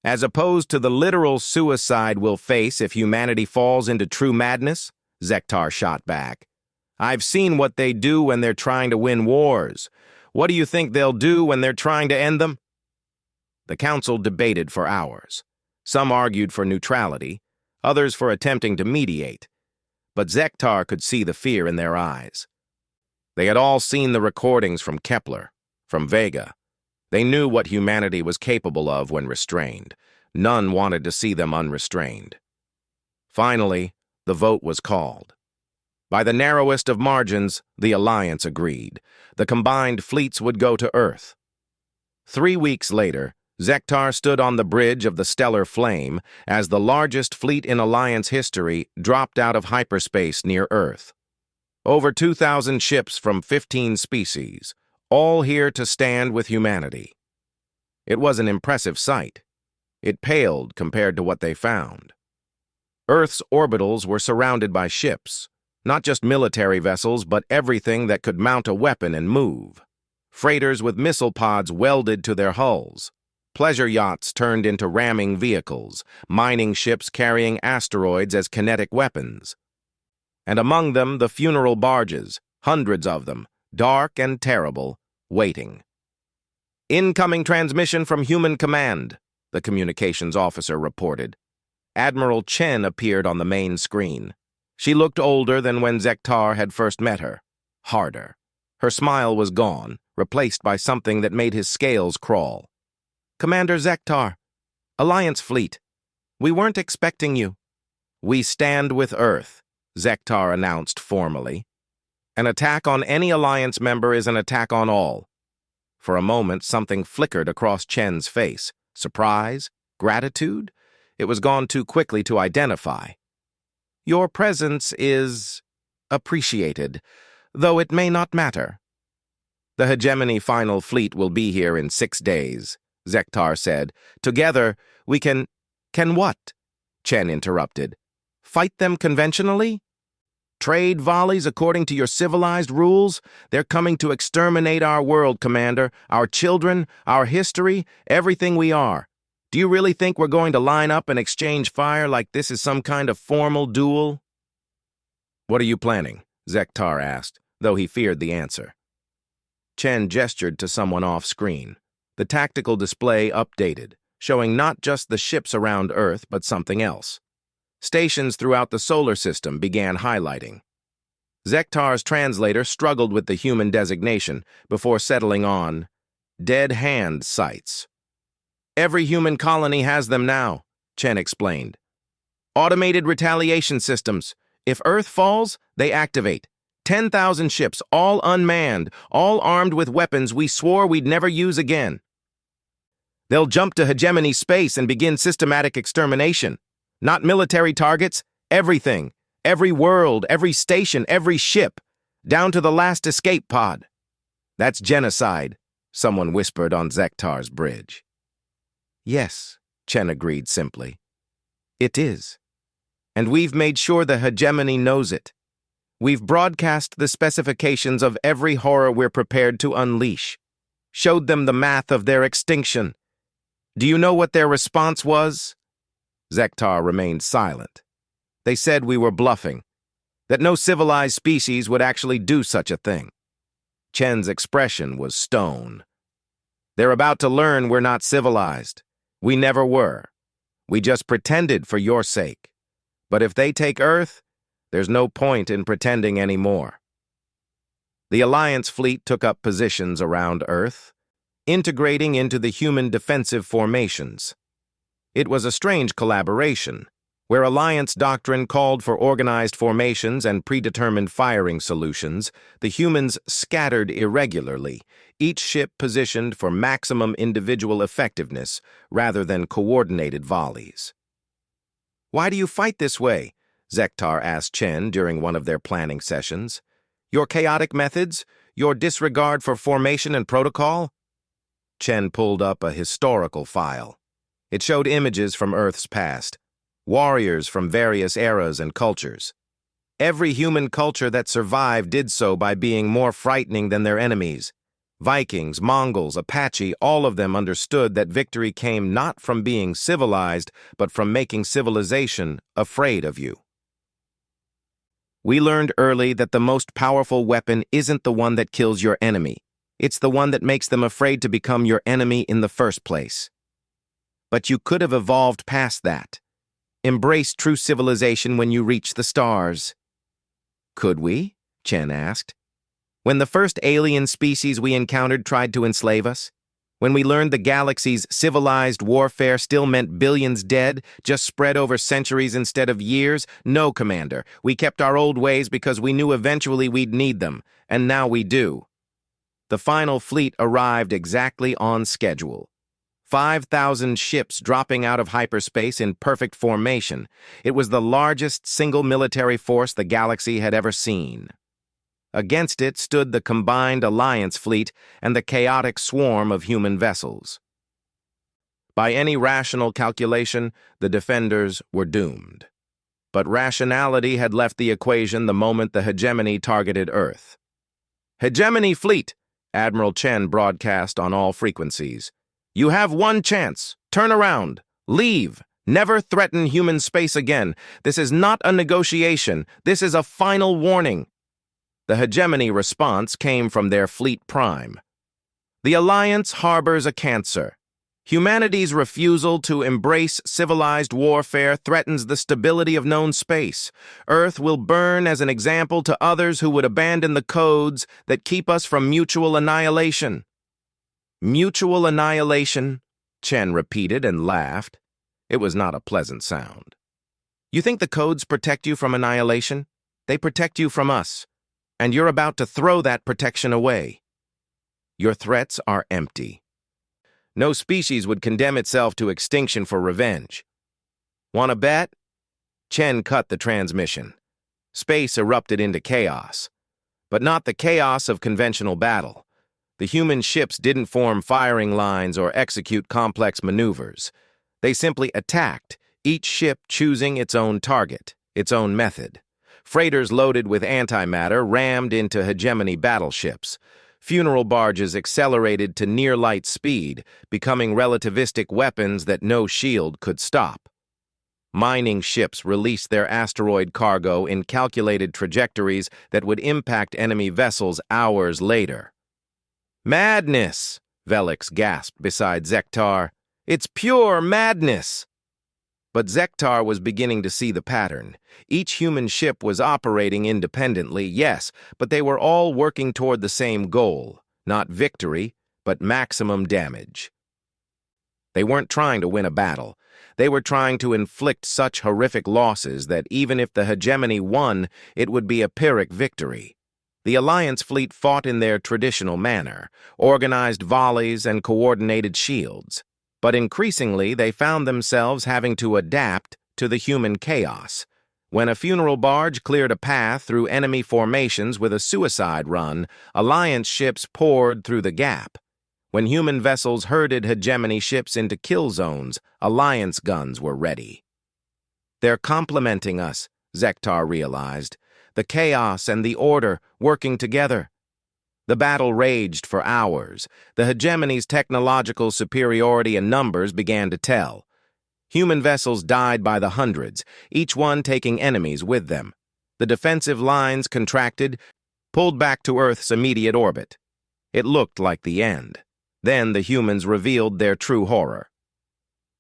As opposed to the literal suicide we'll face if humanity falls into true madness, Zektar shot back. I've seen what they do when they're trying to win wars. What do you think they'll do when they're trying to end them? The council debated for hours. Some argued for neutrality, others for attempting to mediate. But Zektar could see the fear in their eyes. They had all seen the recordings from Kepler, from Vega. They knew what humanity was capable of when restrained. None wanted to see them unrestrained. Finally, the vote was called. By the narrowest of margins, the Alliance agreed. The combined fleets would go to Earth. 3 weeks later, Zektar stood on the bridge of the Stellar Flame as the largest fleet in Alliance history dropped out of hyperspace near Earth. Over 2,000 ships from 15 species, all here to stand with humanity. It was an impressive sight. It paled compared to what they found. Earth's orbitals were surrounded by ships, not just military vessels, but everything that could mount a weapon and move. Freighters with missile pods welded to their hulls. Pleasure yachts turned into ramming vehicles, mining ships carrying asteroids as kinetic weapons. And among them, the funeral barges, hundreds of them, dark and terrible, waiting. Incoming transmission from Human Command, the communications officer reported. Admiral Chen appeared on the main screen. She looked older than when Zektar had first met her, harder. Her smile was gone, replaced by something that made his scales crawl. Commander Zektar, Alliance Fleet, we weren't expecting you. We stand with Earth, Zektar announced formally. An attack on any Alliance member is an attack on all. For a moment, something flickered across Chen's face. Surprise? Gratitude? It was gone too quickly to identify. Your presence is appreciated, though it may not matter. The Hegemony Final Fleet will be here in 6 days, Zektar said. Together, we can... Can what? Chen interrupted. Fight them conventionally? Trade volleys according to your civilized rules? They're coming to exterminate our world, Commander, our children, our history, everything we are. Do you really think we're going to line up and exchange fire like this is some kind of formal duel? What are you planning? Zektar asked, though he feared the answer. Chen gestured to someone off-screen. The tactical display updated, showing not just the ships around Earth, but something else. Stations throughout the solar system began highlighting. Zektar's translator struggled with the human designation before settling on dead hand sites. Every human colony has them now, Chen explained. Automated retaliation systems. If Earth falls, they activate. 10,000 ships, all unmanned, all armed with weapons we swore we'd never use again. They'll jump to hegemony space and begin systematic extermination. Not military targets, everything. Every world, every station, every ship, down to the last escape pod. That's genocide, someone whispered on Zektar's bridge. Yes, Chen agreed simply. It is. And we've made sure the hegemony knows it. We've broadcast the specifications of every horror we're prepared to unleash. Showed them the math of their extinction. Do you know what their response was? Zektar remained silent. They said we were bluffing, that no civilized species would actually do such a thing. Chen's expression was stone. They're about to learn we're not civilized. We never were. We just pretended for your sake. But if they take Earth, there's no point in pretending anymore. The Alliance fleet took up positions around Earth, integrating into the human defensive formations. It was a strange collaboration, where Alliance doctrine called for organized formations and predetermined firing solutions. The humans scattered irregularly, each ship positioned for maximum individual effectiveness rather than coordinated volleys. Why do you fight this way? Zektar asked Chen during one of their planning sessions. Your chaotic methods? Your disregard for formation and protocol? Chen pulled up a historical file. It showed images from Earth's past, warriors from various eras and cultures. Every human culture that survived did so by being more frightening than their enemies. Vikings, Mongols, Apache, all of them understood that victory came not from being civilized, but from making civilization afraid of you. We learned early that the most powerful weapon isn't the one that kills your enemy. It's the one that makes them afraid to become your enemy in the first place. But you could have evolved past that. Embrace true civilization when you reach the stars. Could we? Chen asked. When the first alien species we encountered tried to enslave us? When we learned the galaxy's civilized warfare still meant billions dead, just spread over centuries instead of years? No, Commander. We kept our old ways because we knew eventually we'd need them, and now we do. The final fleet arrived exactly on schedule. 5,000 ships dropping out of hyperspace in perfect formation. It was the largest single military force the galaxy had ever seen. Against it stood the combined Alliance fleet and the chaotic swarm of human vessels. By any rational calculation, the defenders were doomed. But rationality had left the equation the moment the hegemony targeted Earth. Hegemony fleet, Admiral Chen broadcast on all frequencies. You have one chance. Turn around. Leave. Never threaten human space again. This is not a negotiation. This is a final warning. The hegemony response came from their fleet prime. The Alliance harbors a cancer. Humanity's refusal to embrace civilized warfare threatens the stability of known space. Earth will burn as an example to others who would abandon the codes that keep us from mutual annihilation. Mutual annihilation, Chen repeated and laughed. It was not a pleasant sound. You think the codes protect you from annihilation? They protect you from us. And you're about to throw that protection away. Your threats are empty. No species would condemn itself to extinction for revenge. "Want to bet?" Chen cut the transmission. Space erupted into chaos. But not the chaos of conventional battle. The human ships didn't form firing lines or execute complex maneuvers. They simply attacked, each ship choosing its own target, its own method. Freighters loaded with antimatter rammed into hegemony battleships. Funeral barges accelerated to near-light speed, becoming relativistic weapons that no shield could stop. Mining ships released their asteroid cargo in calculated trajectories that would impact enemy vessels hours later. "Madness!" Velix gasped beside Zektar. "It's pure madness!" But Zektar was beginning to see the pattern. Each human ship was operating independently, yes, but they were all working toward the same goal, not victory, but maximum damage. They weren't trying to win a battle. They were trying to inflict such horrific losses that even if the hegemony won, it would be a Pyrrhic victory. The Alliance fleet fought in their traditional manner, organized volleys and coordinated shields. But increasingly, they found themselves having to adapt to the human chaos. When a funeral barge cleared a path through enemy formations with a suicide run, Alliance ships poured through the gap. When human vessels herded hegemony ships into kill zones, Alliance guns were ready. "They're complementing us," Zektar realized. "The chaos and the order working together." The battle raged for hours. The hegemony's technological superiority and numbers began to tell. Human vessels died by the hundreds, each one taking enemies with them. The defensive lines contracted, pulled back to Earth's immediate orbit. It looked like the end. Then the humans revealed their true horror.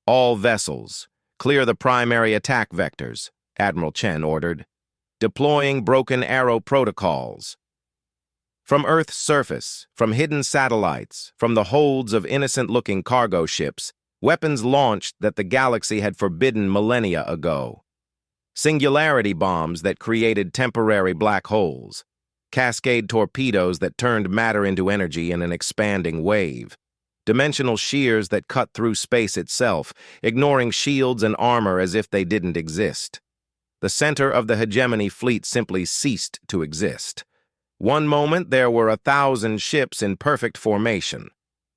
"All vessels, clear the primary attack vectors," Admiral Chen ordered. "Deploying broken arrow protocols." From Earth's surface, from hidden satellites, from the holds of innocent-looking cargo ships, weapons launched that the galaxy had forbidden millennia ago. Singularity bombs that created temporary black holes. Cascade torpedoes that turned matter into energy in an expanding wave. Dimensional shears that cut through space itself, ignoring shields and armor as if they didn't exist. The center of the hegemony fleet simply ceased to exist. One moment there were 1,000 ships in perfect formation.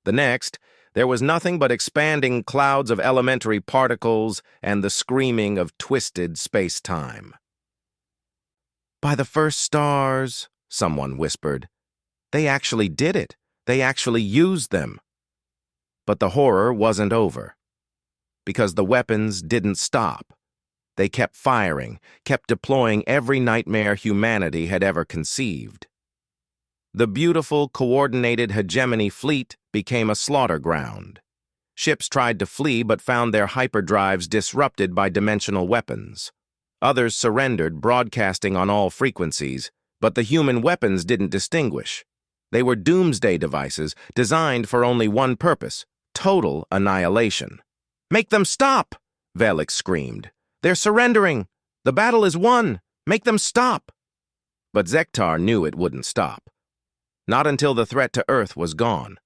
The next, there was nothing but expanding clouds of elementary particles and the screaming of twisted space-time. "By the first stars," someone whispered. "They actually did it. They actually used them." But the horror wasn't over. Because the weapons didn't stop. They kept firing, kept deploying every nightmare humanity had ever conceived. The beautiful, coordinated hegemony fleet became a slaughter ground. Ships tried to flee but found their hyperdrives disrupted by dimensional weapons. Others surrendered, broadcasting on all frequencies, but the human weapons didn't distinguish. They were doomsday devices designed for only one purpose: total annihilation. "Make them stop!" Velix screamed. "They're surrendering! The battle is won! Make them stop!" But Zektar knew it wouldn't stop. Not until the threat to Earth was gone.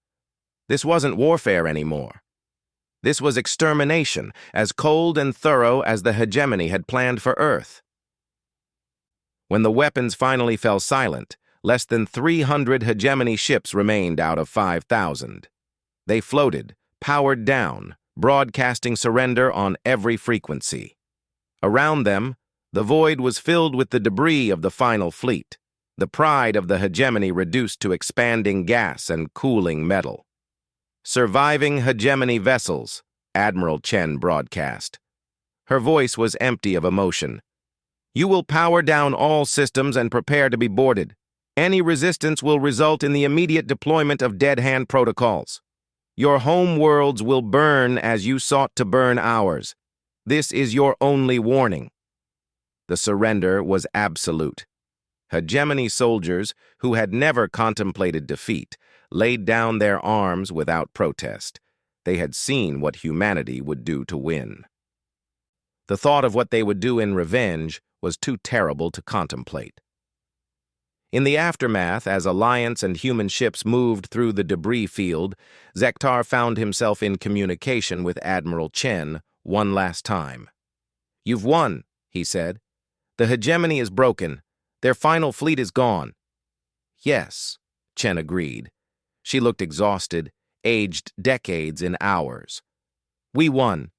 This wasn't warfare anymore. This was extermination, as cold and thorough as the hegemony had planned for Earth. When the weapons finally fell silent, less than 300 hegemony ships remained out of 5,000. They floated, powered down, broadcasting surrender on every frequency. Around them, the void was filled with the debris of the final fleet, the pride of the hegemony reduced to expanding gas and cooling metal. "Surviving hegemony vessels," Admiral Chen broadcast. Her voice was empty of emotion. "You will power down all systems and prepare to be boarded. Any resistance will result in the immediate deployment of dead-hand protocols. Your home worlds will burn as you sought to burn ours. This is your only warning." The surrender was absolute. Hegemony soldiers, who had never contemplated defeat, laid down their arms without protest. They had seen what humanity would do to win. The thought of what they would do in revenge was too terrible to contemplate. In the aftermath, as Alliance and human ships moved through the debris field, Zektar found himself in communication with Admiral Chen one last time. "You've won," he said. "The hegemony is broken. Their final fleet is gone." "Yes," Chen agreed. She looked exhausted, aged decades in hours. "We won.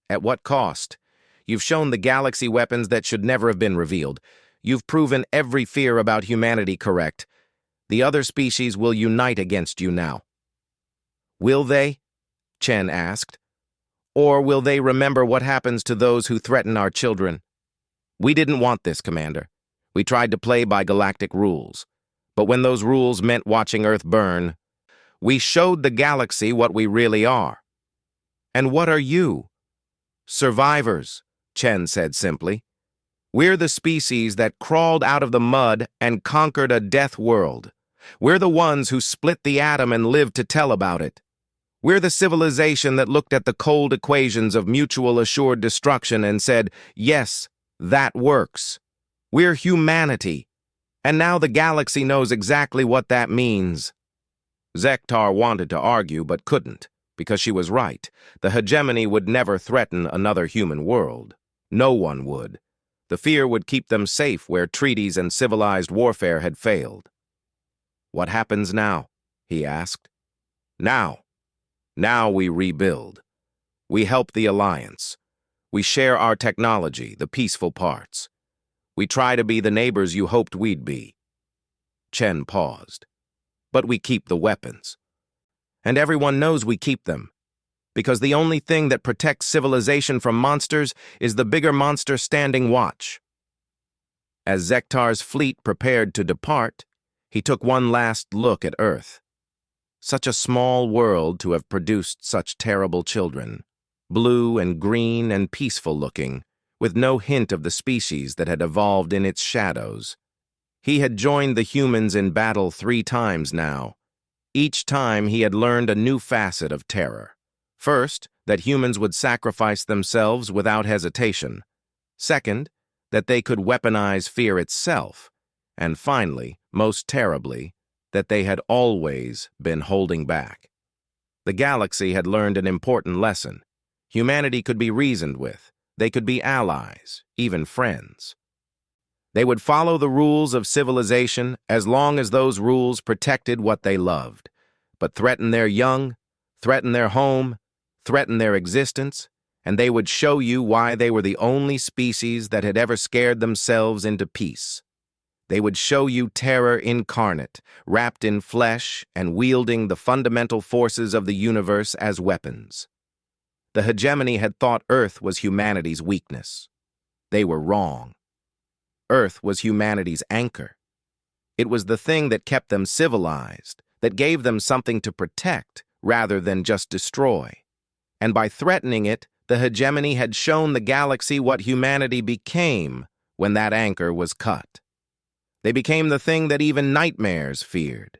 At what cost? You've shown the galaxy weapons that should never have been revealed. You've proven every fear about humanity correct. The other species will unite against you now." "Will they?" Chen asked. "Or will they remember what happens to those who threaten our children? We didn't want this, Commander. We tried to play by galactic rules. But when those rules meant watching Earth burn, we showed the galaxy what we really are." "And what are you?" "Survivors," Chen said simply. "We're the species that crawled out of the mud and conquered a death world. We're the ones who split the atom and lived to tell about it. We're the civilization that looked at the cold equations of mutual assured destruction and said, yes, that works. We're humanity. And now the galaxy knows exactly what that means." Zektar wanted to argue but couldn't, because she was right. The hegemony would never threaten another human world. No one would. The fear would keep them safe where treaties and civilized warfare had failed. "What happens now?" he asked. Now we rebuild. We help the Alliance. We share our technology, the peaceful parts. We try to be the neighbors you hoped we'd be." Chen paused. "But we keep the weapons. And everyone knows we keep them. Because the only thing that protects civilization from monsters is the bigger monster standing watch." As Zektar's fleet prepared to depart, he took one last look at Earth. Such a small world to have produced such terrible children. Blue and green and peaceful looking, with no hint of the species that had evolved in its shadows. He had joined the humans in battle 3 times now. Each time he had learned a new facet of terror. First, that humans would sacrifice themselves without hesitation. Second, that they could weaponize fear itself. And finally, most terribly, that they had always been holding back. The galaxy had learned an important lesson. Humanity could be reasoned with. They could be allies, even friends. They would follow the rules of civilization as long as those rules protected what they loved, but threaten their young, threaten their home, threaten their existence, and they would show you why they were the only species that had ever scared themselves into peace. They would show you terror incarnate, wrapped in flesh and wielding the fundamental forces of the universe as weapons. The hegemony had thought Earth was humanity's weakness. They were wrong. Earth was humanity's anchor. It was the thing that kept them civilized, that gave them something to protect rather than just destroy. And by threatening it, the hegemony had shown the galaxy what humanity became when that anchor was cut. They became the thing that even nightmares feared.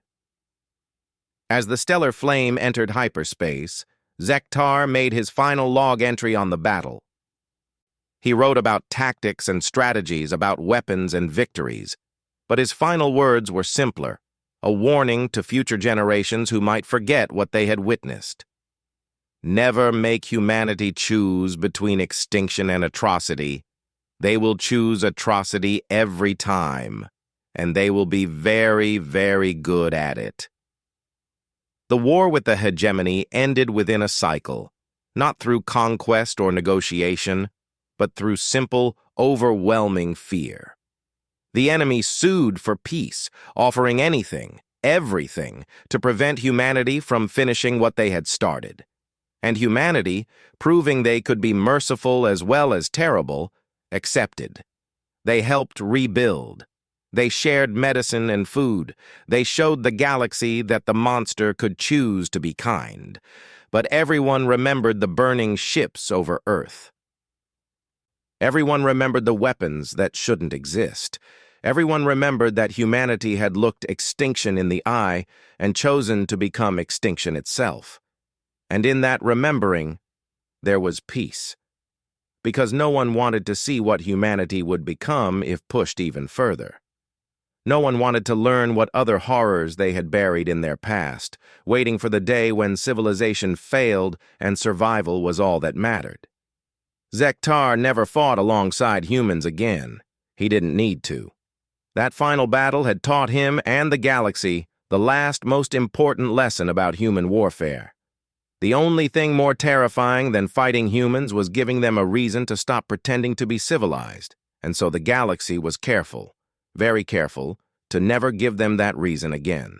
As the stellar flame entered hyperspace, Zektar made his final log entry on the battle. He wrote about tactics and strategies, about weapons and victories, but his final words were simpler, a warning to future generations who might forget what they had witnessed. Never make humanity choose between extinction and atrocity. They will choose atrocity every time, and they will be very, very good at it. The war with the hegemony ended within a cycle, not through conquest or negotiation, but through simple, overwhelming fear. The enemy sued for peace, offering anything, everything, to prevent humanity from finishing what they had started. And humanity, proving they could be merciful as well as terrible, accepted. They helped rebuild. They shared medicine and food. They showed the galaxy that the monster could choose to be kind. But everyone remembered the burning ships over Earth. Everyone remembered the weapons that shouldn't exist. Everyone remembered that humanity had looked extinction in the eye and chosen to become extinction itself. And in that remembering, there was peace. Because no one wanted to see what humanity would become if pushed even further. No one wanted to learn what other horrors they had buried in their past, waiting for the day when civilization failed and survival was all that mattered. Zektar never fought alongside humans again. He didn't need to. That final battle had taught him and the galaxy the last most important lesson about human warfare. The only thing more terrifying than fighting humans was giving them a reason to stop pretending to be civilized, and so the galaxy was careful, very careful, to never give them that reason again.